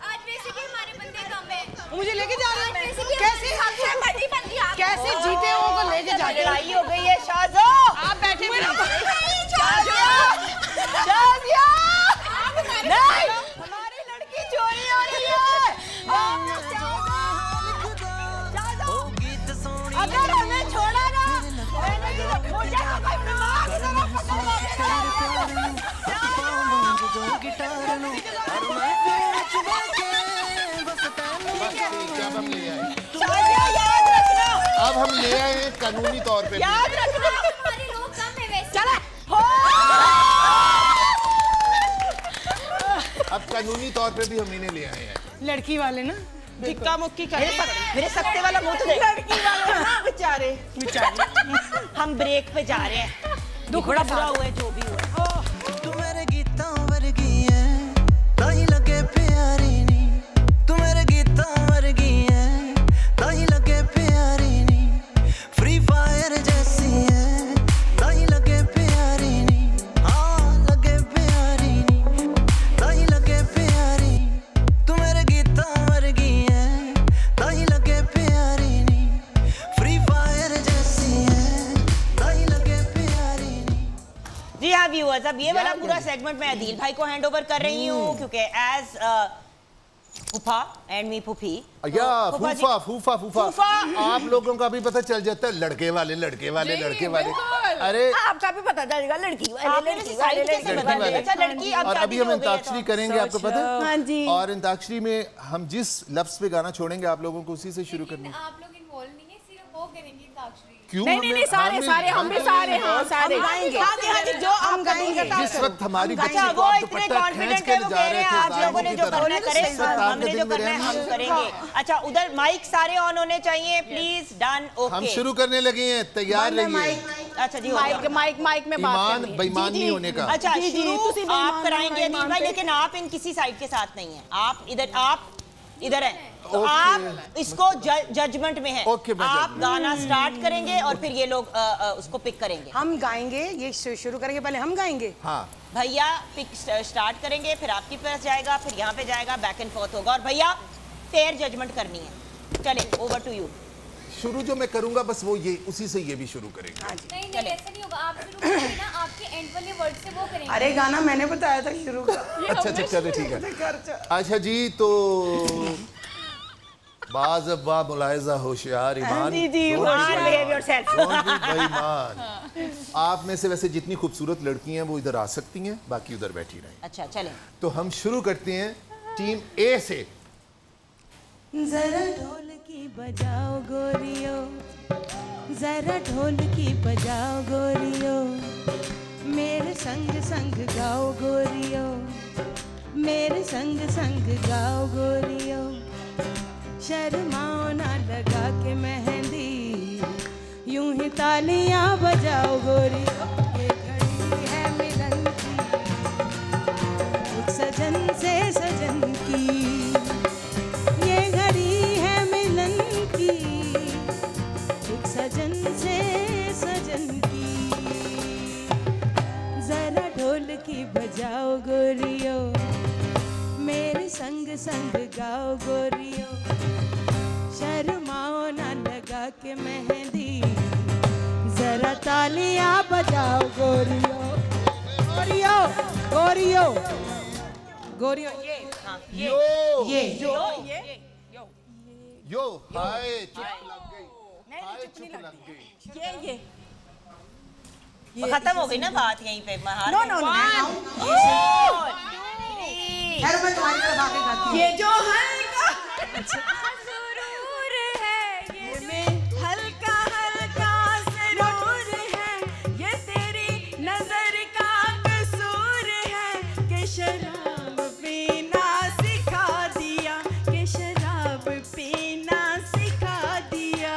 आज वैसे भी हमारे बंदे कम है। मुझे लेके जा रहे हो? कैसे जीते हो को लेके जा रहे हो? लड़ाई हो गई है शाज़ो। आप बैठे हुए नहीं, हमारी लड़की चोरी हो रही है। अगर हमें छोड़ा ना, मुझे तो कोई दिमाग ही ना अब हम ले आए हैं कानूनी तौर पे। याद रखना हमारे लोग कम है वैसे। चला अब कानूनी तौर पे भी हम इन्हें ले आए हैं। लड़की वाले ना धिक्का मुक्की कर मेरे सकते वाला मुंह तो देख। लड़की वाले ना बेचारे हम ब्रेक पे जा रहे हैं। दुख बड़ा बुरा हुआ है जो भी हुआ है। तू मेरे गीतां वर्गी है, ताही लगे प्यारी नी, तू मेरे गीतां वर्गी है, ताही लगे प्यारी नी, फ्री फायर जैसी है, ताही लगे प्यारी नी, हाँ लगे प्यारी नी, ताही लगे प्यारी, तू मेरे गीतां वर्गी है, ताही लगे प्यारी नी, फ्री फायर जैसी है, ताही लगे प्यारी नी। जी हाँ व्यूअर्स, अब ये वाला पूरा सेगमेंट मैं अदील भाई को हैंड ओवर कर रही हूँ क्योंकि एज फूफा एंड मी फूफी। फूफा आप लोगों का भी पता चल जाता है लड़के वाले। अरे आपका भी पता चलेगा लड़की वाले। और अभी हम अंताक्षरी करेंगे, आपको पता है? हाँ जी। और अंताक्षरी में हम जिस लफ्ज पे गाना छोड़ेंगे आप लोगों को उसी से शुरू करना है। आप लोग इन्वॉल्व नहीं है, सिर्फ वो करेंगे अंताक्षरी। क्यों? नहीं सारे सारे हम भी सारे हाँ सारे गाएंगे। हाँ जी जो हम गाएंगे जिस वक्त हमारी अच्छा वो इतने कॉन्फिडेंट है वो कह रहे हैं आप लोगों ने जो करना करे हमने जो करना है हम करेंगे। अच्छा उधर माइक सारे ऑन होने चाहिए प्लीज। डन ओके हम शुरू करने लगे हैं, तैयार रहिए। अच्छा जी माइक में बात ईमान बेईमान नहीं होने का। अच्छा शुरू आप कराएंगे अदील भाई, लेकिन आप इन किसी साइड के साथ नहीं हैं, आप इधर हैं तो आप इसको जजमेंट में हैं। आप गाना स्टार्ट करेंगे और फिर ये लोग उसको पिक करेंगे। हम गाएंगे, ये शुरू करेंगे, पहले हम गाएंगे। हाँ भैया पिक स्टार्ट करेंगे, फिर आपकी पास जाएगा, फिर यहाँ पे जाएगा, बैक एंड फोर्थ होगा और भैया फेयर जजमेंट करनी है। चले ओवर टू यू। शुरू जो मैं करूंगा बस वो ये उसी से ये भी शुरू करेंगे। नहीं नहीं ऐसा नहीं होगा, आप शुरू करेंगे ना, आपके एंड वाले वर्ड से वो करेंगे। अरे गाना मैंने बताया था शुरू का। अच्छा चलो ठीक है। अच्छा जी तो बाज़ अब्बा मुलाहिज़ा होशियार ईमान बेईमान। आप में से वैसे जितनी खूबसूरत लड़की हैं वो इधर आ सकती हैं, बाकी उधर बैठी रहें। अच्छा चलें तो हम शुरू करते हैं टीम ए से। जरा ढोल की बजाओ गोरियो, जरा ढोल की बजाओ गोरियो, मेरे संग संग गाओ गोरियो, मेरे संग संग गाओ गोरियो, शर्माओ ना लगा के मेहंदी, यूं ही तालियां बजाओ गोरियो। ये घड़ी है मिलन की, एक सजन से सजन की, ये घड़ी है मिलन की, एक सजन से सजन की, जरा ढोल की बजाओ गोरियो, मेरे संग संग गाओ गोरियो, शर्माओ ना लगा के मेहंदी, जरा तालियां बजाओ गोरियो, गोरियो गोरियो गोरियो। यो हाय चुप लग गई, हाय चुप लग गई। ये खत्म हो गई ना बात यहीं पे। नो नो नो ये जो हल्का सुरूर है, ये में हल्का हल्का सुरूर है, ये तेरी नजर का कसूर है कि शराब पीना सिखा दिया, कि शराब पीना सिखा दिया।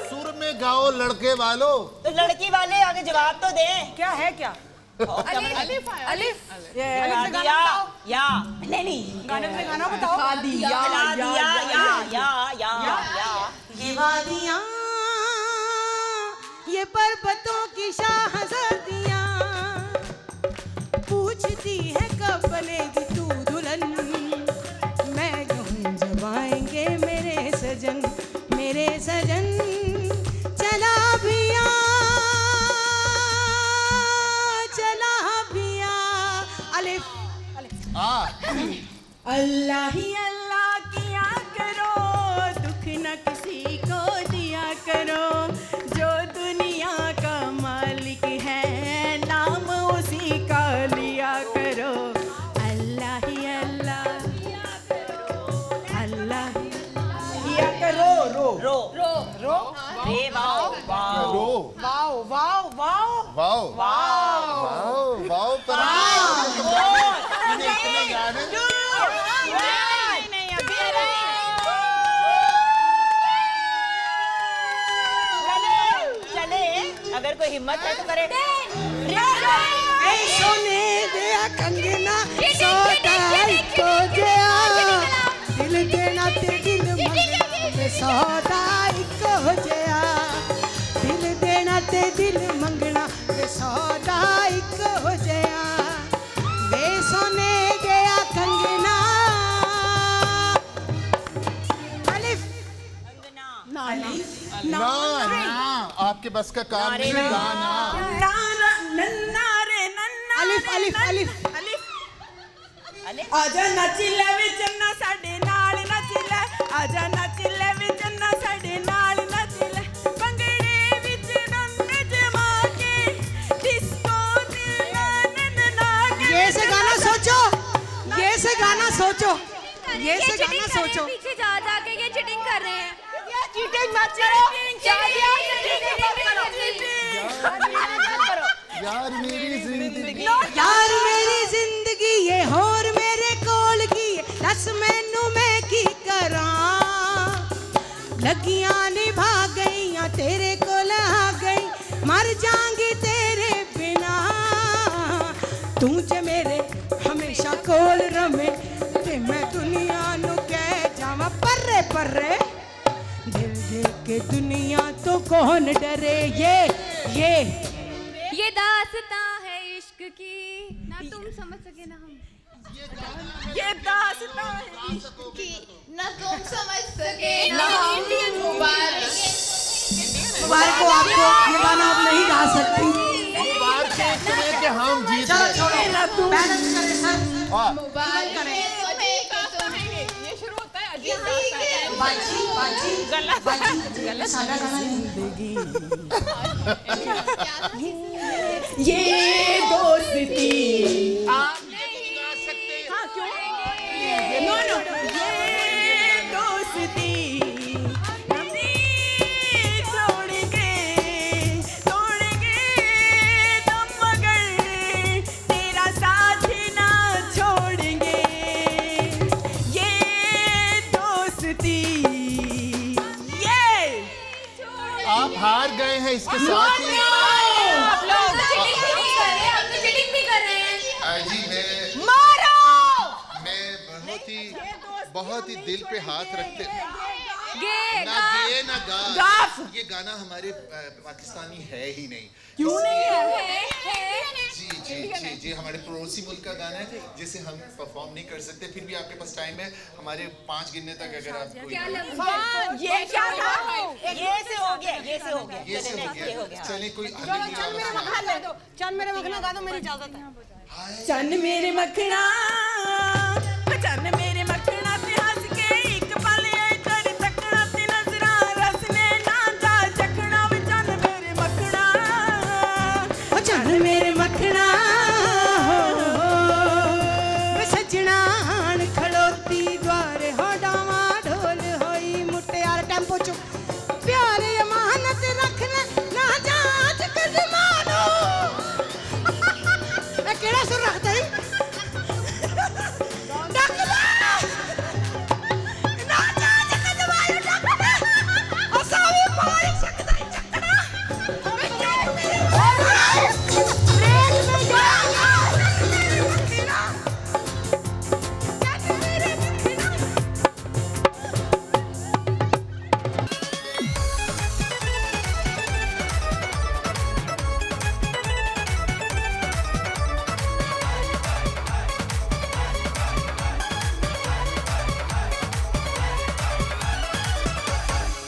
सुर में गाओ लड़के वालों। तो लड़की वाले आगे जवाब तो दें। क्या है क्या? अलिफ या नहीं गाने से गाना बताओ। ये वादियाँ, ये पर्वतों की शाहज़ादियाँ, पूछती है कब बनेगी तू दुल्हन, मैं कहूँ जब आएंगे मेरे सजन, मेरे सजन। चला भिया चला भिया। अलिफ अल्लाह ही अल्लाह किया करो, दुख न किसी को दिया करो, जो दुनिया का मालिक है नाम उसी का लिया करो। अल्लाह ही अल्लाह अल्लाह किया करो। रो रो रो रो रे wow wow wow wow wow wow wow wow पर इतने गाने चले अगर कोई हिम्मत है तो करे। सोने दिया कंगना सौदा को दिया, दिल देना ते दिल मंगना सौदा को दिया, दिल देना ते दिल मंगना सौदा को दिया, वे सोने दिया कंगना। अलिफ ना आपके बस का काम नहीं। गाना अलिफ अलिफ अलिफ आजा नच ले वे चन्ना साडे नाल नच ले, आजा नच ले वे चन्ना साडे नाल नच ले, भंगड़े विच रंग जमा के डिस्को ते नैन नाग। ये से गाना सोचो, ये से गाना सोचो, ये से गाना सोचो। पीछे जा जा के ये चीटिंग कर रहे हैं। चीटिंग मत करो। यार मेरी जिंदगी यार मेरी जिंदगी ये होर मेरे कोल की दस मैनू मैं की करां लगियां निभा गईयां तेरे कोल आ गई मर जांगी तेरे बिना तू जे मेरे हमेशा कोल रमे ते मैं दुनिया नू कह जावां पर्रे पर्रे दिल दे के दुनिया तो कौन डरे ये दास्तां है इश्क की ना तुम समझ सके ना हम ये दास्तां है इश्क की ना तुम समझ सके ना हम इंडियन मुबारक को आपको ये गाना आप नहीं गा सकती कि हम जीत मुबारक करें ये शुरू होता है अजीब बाजी गलत सादा गाना जिंदगी ये दोस्ती आप नहीं गा सकते। हाँ क्यों? नो ये दोस्ती तोड़ेंगे तुम मगर तेरा साथ ना छोड़ेंगे ये दोस्ती ये आप हार गए हैं इसके साथ ही। जी मैं बहुत ही दिल पे हाथ रखते ना गे ना गा ये गाना हमारे पाकिस्तानी है ही नहीं। क्यों नहीं है? जी हमारे पड़ोसी मुल्क का गाना है जिसे हम परफॉर्म नहीं कर सकते फिर भी आपके पास टाइम है हमारे 5 गिनने तक अगर आप ये क्या था? ये से हो गया चले कोई चल मेरे मखना गा दो मेरी इजाजत है। चन मेरे मखना ते हंस के एक पल कर तकना ते नजरा रसने ना जा चखना वे चन मेरे मखना वे सजना खड़ोती द्वारे हो डावा ढोल होई मुटियार टेम्पो चो प्यारे अमानत रखना ना जांच कर मानो मैं केड़ा सुर रखता है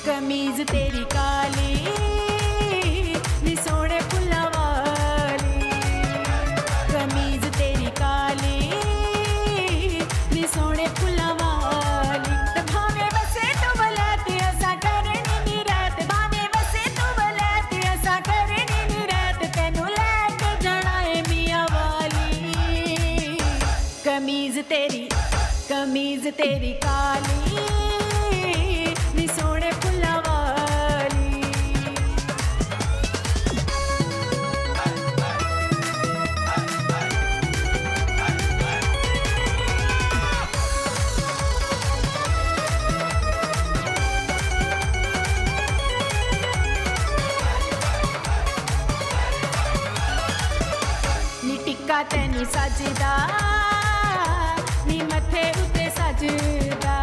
कमीज तेरी काली नी सोने फुल्लां वाली कमीज तेरी काली नी सोने फुल्लां वाली ते भावे बसे तो बलाते ऐसा करनी नी रात भावे बसे तो बलाते ऐसा करनी नी रात तेनू लेके जाना है मियां वाली कमीज तेरी काली नी सोने फुल्लां वाली नी टिक्का तैनू सजदा नी मथे उत्ते सजदा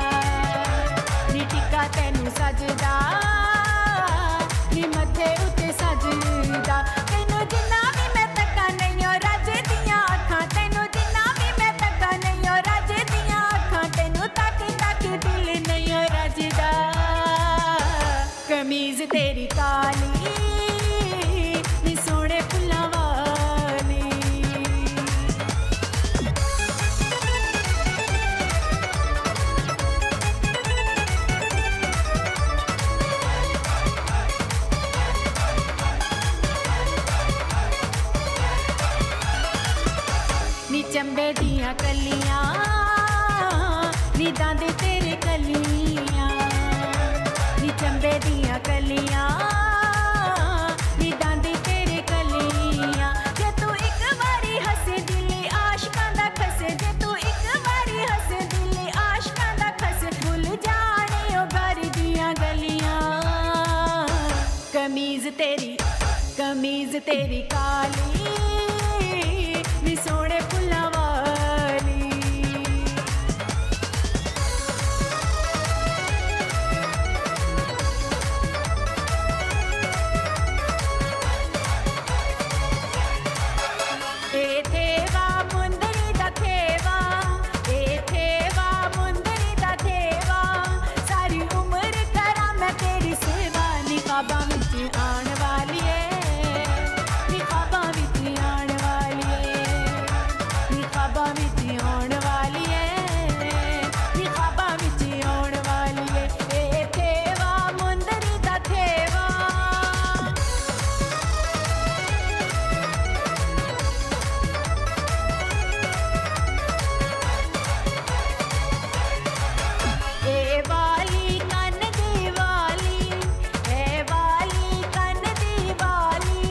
नी टिक्का तैनू सजदा नी मथे उत्ते सजदा तैनू जिन्ना भी मैं तक्का नहीं ओ राजे दियां अखां तैनू जिन्ना भी मैं तक्का नहीं ओ राजे दियां अखां तैनू तक तक दिल नहीं ओ राजदा कमीज तेरी काली नी सोने फुल्लां वाली नी चंबे दियां कलियां नी दांदे तेरे कलियां नी चंबे कमीज तेरी काली नी सोने फुल्लां वाली ए थेवा मुंदरी दा थेवा ए थेवा मुंदरी दा थेवा सारी उम्र करा मैं तेरी सेवा निकाबां विच आने वाली है निकाबां विच आने वाली है निकाबां विच आने वाली है निकाबां विच आने वाली है ए थेवा मुंदरी दा थेवा ए वाली कन दी वाली ए वाली कन दी वाली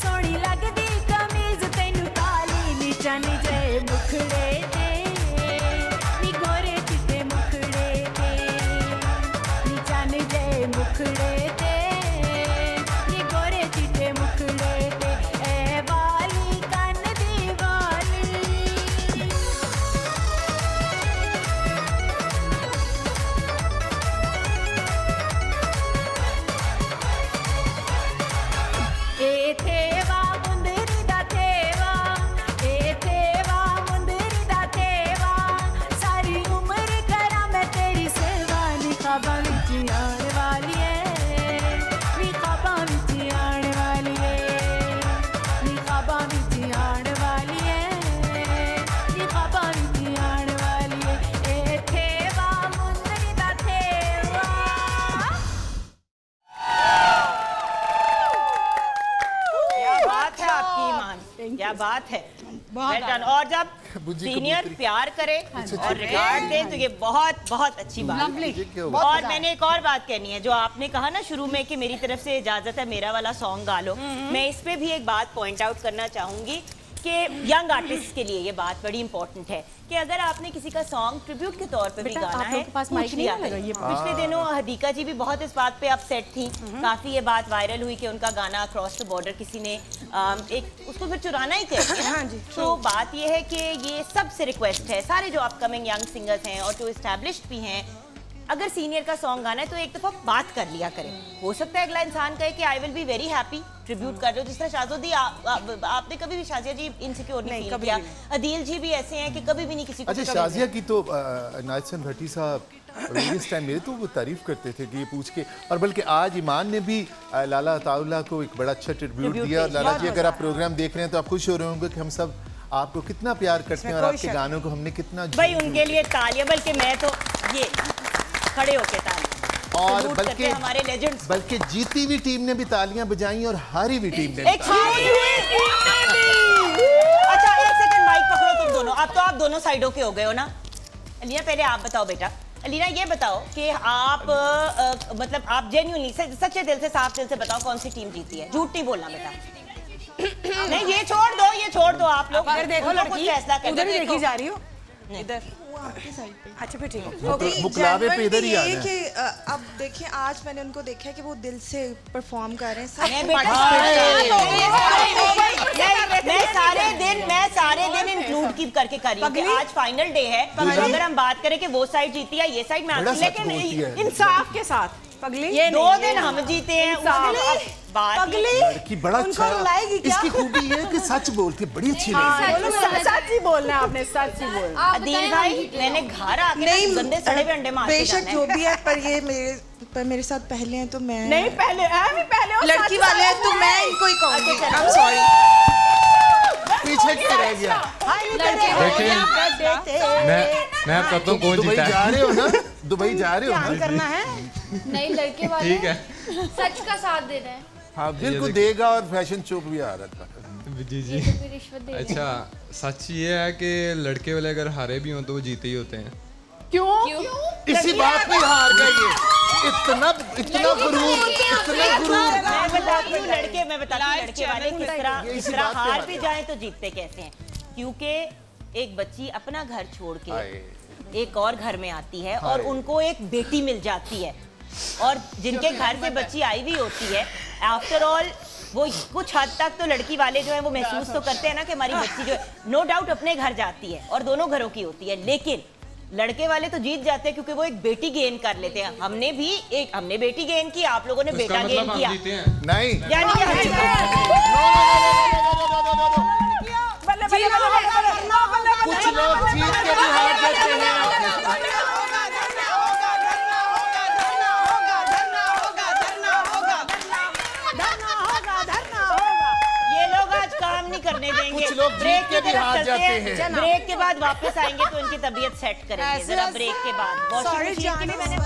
सोहनी लगदी कमीज तैनू काली नीचा नीचे मुखड़े ते नी गोरे चिट्टे मुखड़े ते नीचा नीचे मुखड़े ते नी गोरे चिट्टे मुखड़े ते ए वाली कन दी वाली ए थेवा मुंदरी दा थेवा ए थेवा मुंदरी दा थेवा सारी उम्र करा मैं तेरी सेवा निकाबां विच आने वाली है निकाबां विच आने वाली है निकाबां विच आने वाली है निकाबां विच आने वाली है ए थेवा मुंदरी दा थेवा क्या बात है आपकी ईमान, क्या बात है। Well done। और जब सीनियर प्यार करे और रिगार्ड दे तो ये बहुत बहुत अच्छी बात है। और मैंने एक और बात कहनी है, जो आपने कहा ना शुरू में कि मेरी तरफ से इजाजत है मेरा वाला सॉन्ग गा लो, मैं इस पे भी एक बात पॉइंट आउट करना चाहूंगी कि यंग आर्टिस्ट के लिए ये बात बड़ी इंपॉर्टेंट है कि अगर आपने किसी का सॉन्ग ट्रिब्यूट के तौर पे भी गाना है, पूछ लिया करें। पिछले दिनों हदीका जी भी बहुत इस बात पे अपसेट थी, काफी ये बात वायरल हुई कि उनका गाना अक्रॉस द बॉर्डर किसी ने एक उसको फिर चुराना ही कह दिया। तो बात ये है कि ये सबसे रिक्वेस्ट है, सारे जो अपकमिंग यंग सिंगर्स हैं और जो एस्टैब्लिश्ड भी हैं, अगर सीनियर का सॉन्ग गाना है तो एक दफा बात कर लिया करें। हो सकता है अगला इंसान कहे कि I will be very happy tribute कर दो, जिस तरह शाज़ोदी आपने कभी भी शाजिया जी इनसिक्योर नहीं फील किया, अदील जी भी ऐसे हैं कि कभी भी नहीं किसी को। अच्छा, शाजिया की तो नाज़िम भट्टी साहब इस टाइम मेरे तो वो तारीफ करते थे कि ये पूछ के, और बल्कि आज ईमान ने भी लाला अताउल्लाह को एक बड़ा अच्छा ट्रिब्यूट दिया। और लाला जी अगर आप प्रोग्राम देख रहे हैं तो आप खुश हो रहे होंगे कि हम सब आपको कितना प्यार करते हैं और आपके गानों को हमने कितना भाई उनके लिए तालियां, बल्कि मैं तो ये खड़े होके तालियां, और बल्कि हमारे लेजेंड्स, बल्कि जीती हुई टीम ने भी तालियां बजाई और हारी हुई टीम ने। अच्छा एक सेकंड माइक पकड़ो तुम दोनों, अब तो आप दोनों साइडों के हो गए हो ना। अलीना पहले आप बताओ बेटा, अलीना ये बताओ कि आप मतलब आप जेन्युइनली सच्चे दिल से साफ दिल से बताओ कौन सी टीम जीती है, झूठ नहीं बोलना बेटा। नहीं ये छोड़ दो आप लोग, इधर देखो लड़की, फैसला कर उधर ही देखी जा रही हो इधर। अच्छा फिर ठीक है। मुकलावे पे इधर ही आ ये कि अब देखिए आज मैंने उनको देखा है कि वो दिल से परफॉर्म कर रहे हैं। मैं सारे दिन इंक्लूड की करके कर रही हूँ कि आज फाइनल डे है, अगर हम बात करें कि वो साइड जीती है ये साइड में आती, लेकिन इंसाफ के साथ पगली ये 2 दिन हम जीते हैं। लड़की बड़ा अच्छा, इसकी खूबी ये है कि सच बोलती है, बड़ी अच्छी लड़की। सच ही बोलना है आपने, सच ही बोलना। अदील भाई मैंने घर आके गंदे सड़े हुए अंडे मार के बेशक जो भी है, पर मेरे साथ पहले हैं तो मैं नहीं पहले लड़की वाले हैं तो मैं इनको ही कहूँगी। आई एम सॉरी, पीछे क्या रह गया? मैं कहता हूँ कौन जीता है? जा रहे हो ना, दुबई जा रहे हो ना, करना है नहीं लड़के वाले ठीक है, सच का साथ दे रहे हैं। हाँ बिल्कुल देगा, और फैशन शो भी आ रहा था। जी अच्छा, सच ये है कि लड़के वाले अगर हारे भी हों तो वो जीते ही होते हैं। क्यों? इसी बात पे हार गए, इतना गुरूर। मैं बताती हूँ लड़के वाले किस तरह हार भी जाए तो जीतते कैसे हैं, क्योंकि एक बच्ची अपना घर छोड़ के एक और घर में आती है और उनको एक बेटी मिल जाती है, और जिनके घर से बच्ची आई हुई होती है, आफ्टर ऑल वो कुछ हद तक तो लड़की वाले जो है वो महसूस तो करते हैं ना कि हमारी बच्ची जो है नो डाउट अपने घर जाती है और दोनों घरों की होती है, लेकिन लड़के वाले तो जीत जाते हैं क्योंकि वो एक बेटी गेन कर लेते हैं। हमने बेटी गेन की, आप लोगों ने बेटा गेन किया। नहीं, कुछ लोग जीत के भी हार जाते हैं। करने देंगे, कुछ लोग ब्रेक के भी हार जाते हैं। ब्रेक के बाद वापस आएंगे तो इनकी तबीयत सेट करेंगे जरा ब्रेक के बाद। वॉशिंग मशीन की भी मैंने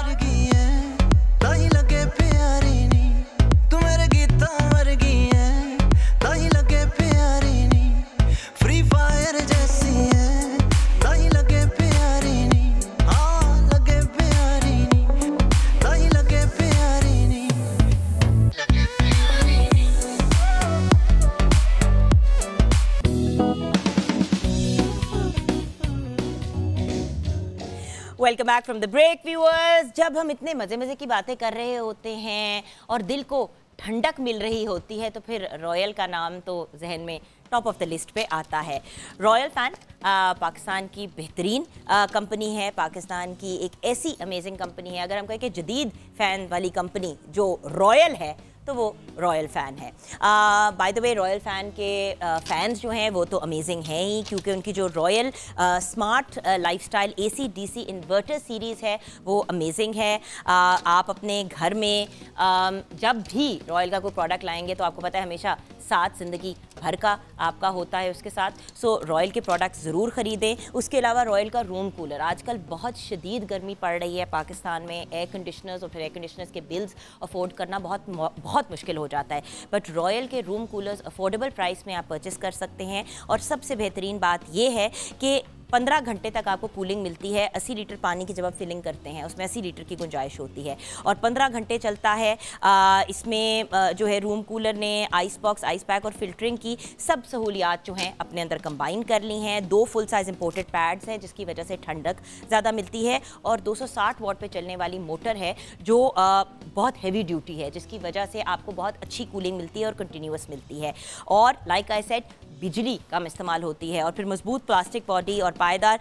लगे प्यारी नी तू मेरे गीतों वर्गी है, ताई लगे प्यारी नी फ्री फायर जैसी है, ताई लगे प्यारी नी, हाँ लगे प्यारी नी, ताई लगे प्यारी नी। Welcome back from the break viewers. जब हम इतने मज़े मज़े की बातें कर रहे होते हैं और दिल को ठंडक मिल रही होती है तो फिर रॉयल का नाम तो जहन में टॉप ऑफ द लिस्ट पे आता है। रॉयल फ़ैन पाकिस्तान की बेहतरीन कंपनी है, पाकिस्तान की एक ऐसी अमेजिंग कंपनी है। अगर हम कहें कि जदीद फ़ैन वाली कंपनी जो रॉयल है तो वो रॉयल फ़ैन है। By the way royal fan के फ़ैन्स जो हैं वो तो अमेजिंग हैं ही, क्योंकि उनकी जो royal smart lifestyle AC DC inverter series है वो अमेजिंग है। आप अपने घर में जब भी रॉयल का कोई प्रोडक्ट लाएंगे तो आपको पता है हमेशा साथ ज़िंदगी भर का आपका होता है उसके साथ। सो रॉयल के प्रोडक्ट्स ज़रूर ख़रीदें। उसके अलावा रॉयल का रूम कूलर, आजकल बहुत शदीद गर्मी पड़ रही है पाकिस्तान में, एयर कंडीशनर्स और फिर एयर कंडीशनर्स के बिल्स अफोर्ड करना बहुत मुश्किल हो जाता है, बट रॉयल के रूम कूलर्स अफोर्डेबल प्राइस में आप परचेस कर सकते हैं। और सबसे बेहतरीन बात यह है कि 15 घंटे तक आपको कूलिंग मिलती है। 80 लीटर पानी की जब आप फिलिंग करते हैं उसमें 80 लीटर की गुंजाइश होती है और 15 घंटे चलता है। इसमें जो है रूम कूलर ने आइस बॉक्स, आइस पैक और फिल्टरिंग की सब सहूलियात जो हैं अपने अंदर कंबाइन कर ली हैं। 2 फुल साइज़ इंपोर्टेड पैड्स हैं जिसकी वजह से ठंडक ज़्यादा मिलती है और 260 वाट पे चलने वाली मोटर है जो बहुत हैवी ड्यूटी है, जिसकी वजह से आपको बहुत अच्छी कूलिंग मिलती है और कंटिन्यूस मिलती है। और लाइक आई सेड बिजली कम इस्तेमाल होती है और फिर मजबूत प्लास्टिक बॉडी और पायदार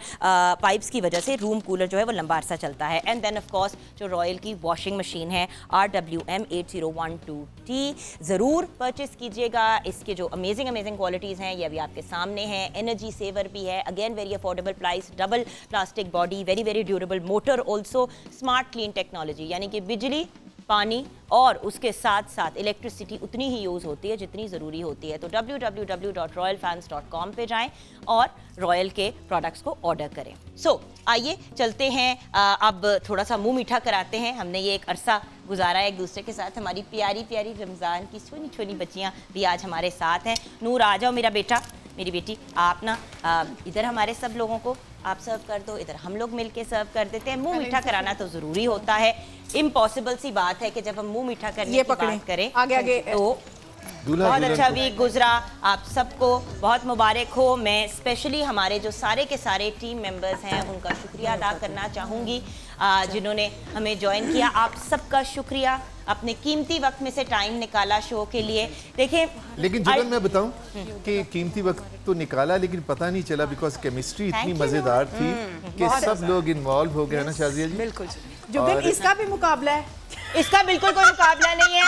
पाइप्स की वजह से रूम कूलर जो है वो लंबा अरसा चलता है। एंड देन ऑफ कोर्स जो रॉयल की वॉशिंग मशीन है RWM 8012T ज़रूर परचेस कीजिएगा। इसके जो अमेजिंग क्वालिटीज़ हैं ये अभी आपके सामने हैं। एनर्जी सेवर भी है, again very affordable price, double plastic body, very durable motor, also smart clean technology, यानी कि बिजली, पानी और उसके साथ साथ इलेक्ट्रिसिटी उतनी ही यूज़ होती है जितनी ज़रूरी होती है। तो www.royalfans.com पे जाएं और रॉयल के प्रोडक्ट्स को ऑर्डर करें। आइए चलते हैं, अब थोड़ा सा मुंह मीठा कराते हैं। हमने ये एक अरसा गुजारा है एक दूसरे के साथ। हमारी प्यारी प्यारी रमज़ान की छोटी बच्चियाँ भी आज हमारे साथ हैं। नूर आ जाओ मेरा बेटा, मेरी बेटी, आप ना इधर हमारे सब लोगों को आप सर्व कर दो, इधर हम लोग मिलके सर्व कर देते हैं। मुंह मीठा कराना तो ज़रूरी होता है, इम्पॉसिबल सी बात है कि जब हम मुंह मीठा करने की बात करें आगे तो बहुत अच्छा वीक गुजरा, आप सबको बहुत मुबारक हो। मैं स्पेशली हमारे जो सारे के सारे टीम मेंबर्स हैं उनका शुक्रिया अदा करना चाहूँगी जिन्होंने हमें ज्वाइन किया। आप सबका शुक्रिया, अपने कीमती वक्त में से टाइम निकाला शो के लिए। देखें लेकिन जुगन मैं बताऊं कि कीमती वक्त तो निकाला लेकिन पता नहीं चला, बिकॉज केमिस्ट्री इतनी मजेदार थी कि सब लोग इन्वॉल्व हो गए ना शाजिया जी। बिल्कुल जुगन, इसका भी मुकाबला है, इसका बिल्कुल कोई मुकाबला नहीं है।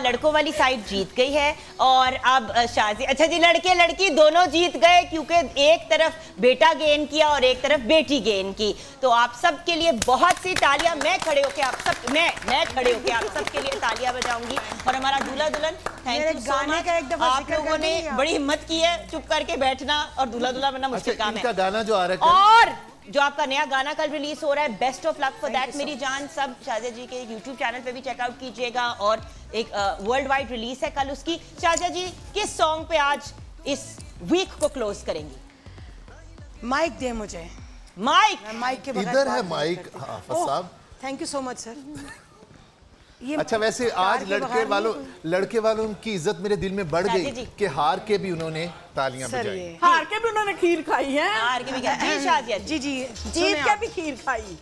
लड़कों वाली साइड जीत गई है और अब शादी, अच्छा जी लड़के लड़की दोनों जीत गए क्योंकि एक तरफ बेटा गेन किया और एक तरफ बेटी गेन की। तो आप सब के लिए बहुत सी तालियां, मैं खड़े होके आप सब मैं खड़े होके आप सब के लिए तालियां बजाऊंगी। और हमारा दूल्हा दुल्हन, थैंक यू सो मच, आप लोगों ने बड़ी हिम्मत की है चुप करके बैठना और दूल्हा दुल्हा बनना मुश्किल काम है। गाना जो आ रहा है और जो आपका नया गाना कल रिलीज हो रहा है, best of luck for that मेरी जान। सब शाजिया जी के यूट्यूब चैनल पे भी चेकआउट कीजिएगा और एक वर्ल्ड वाइड रिलीज है कल उसकी। शाजिया जी किस सॉन्ग पे आज इस वीक को क्लोज करेंगी? माइक दे मुझे, माइक के इधर है माइक हाफिज साहब। Thank you so much sir. अच्छा वैसे आज लड़के वालों की इज्जत मेरे दिल में बढ़ गई कि हार के भी उन्होंने तालियां बजाई, हार के भी उन्होंने खीर खाई है, हार के भी जी शाजिया जी जीत के भी खीर खाई।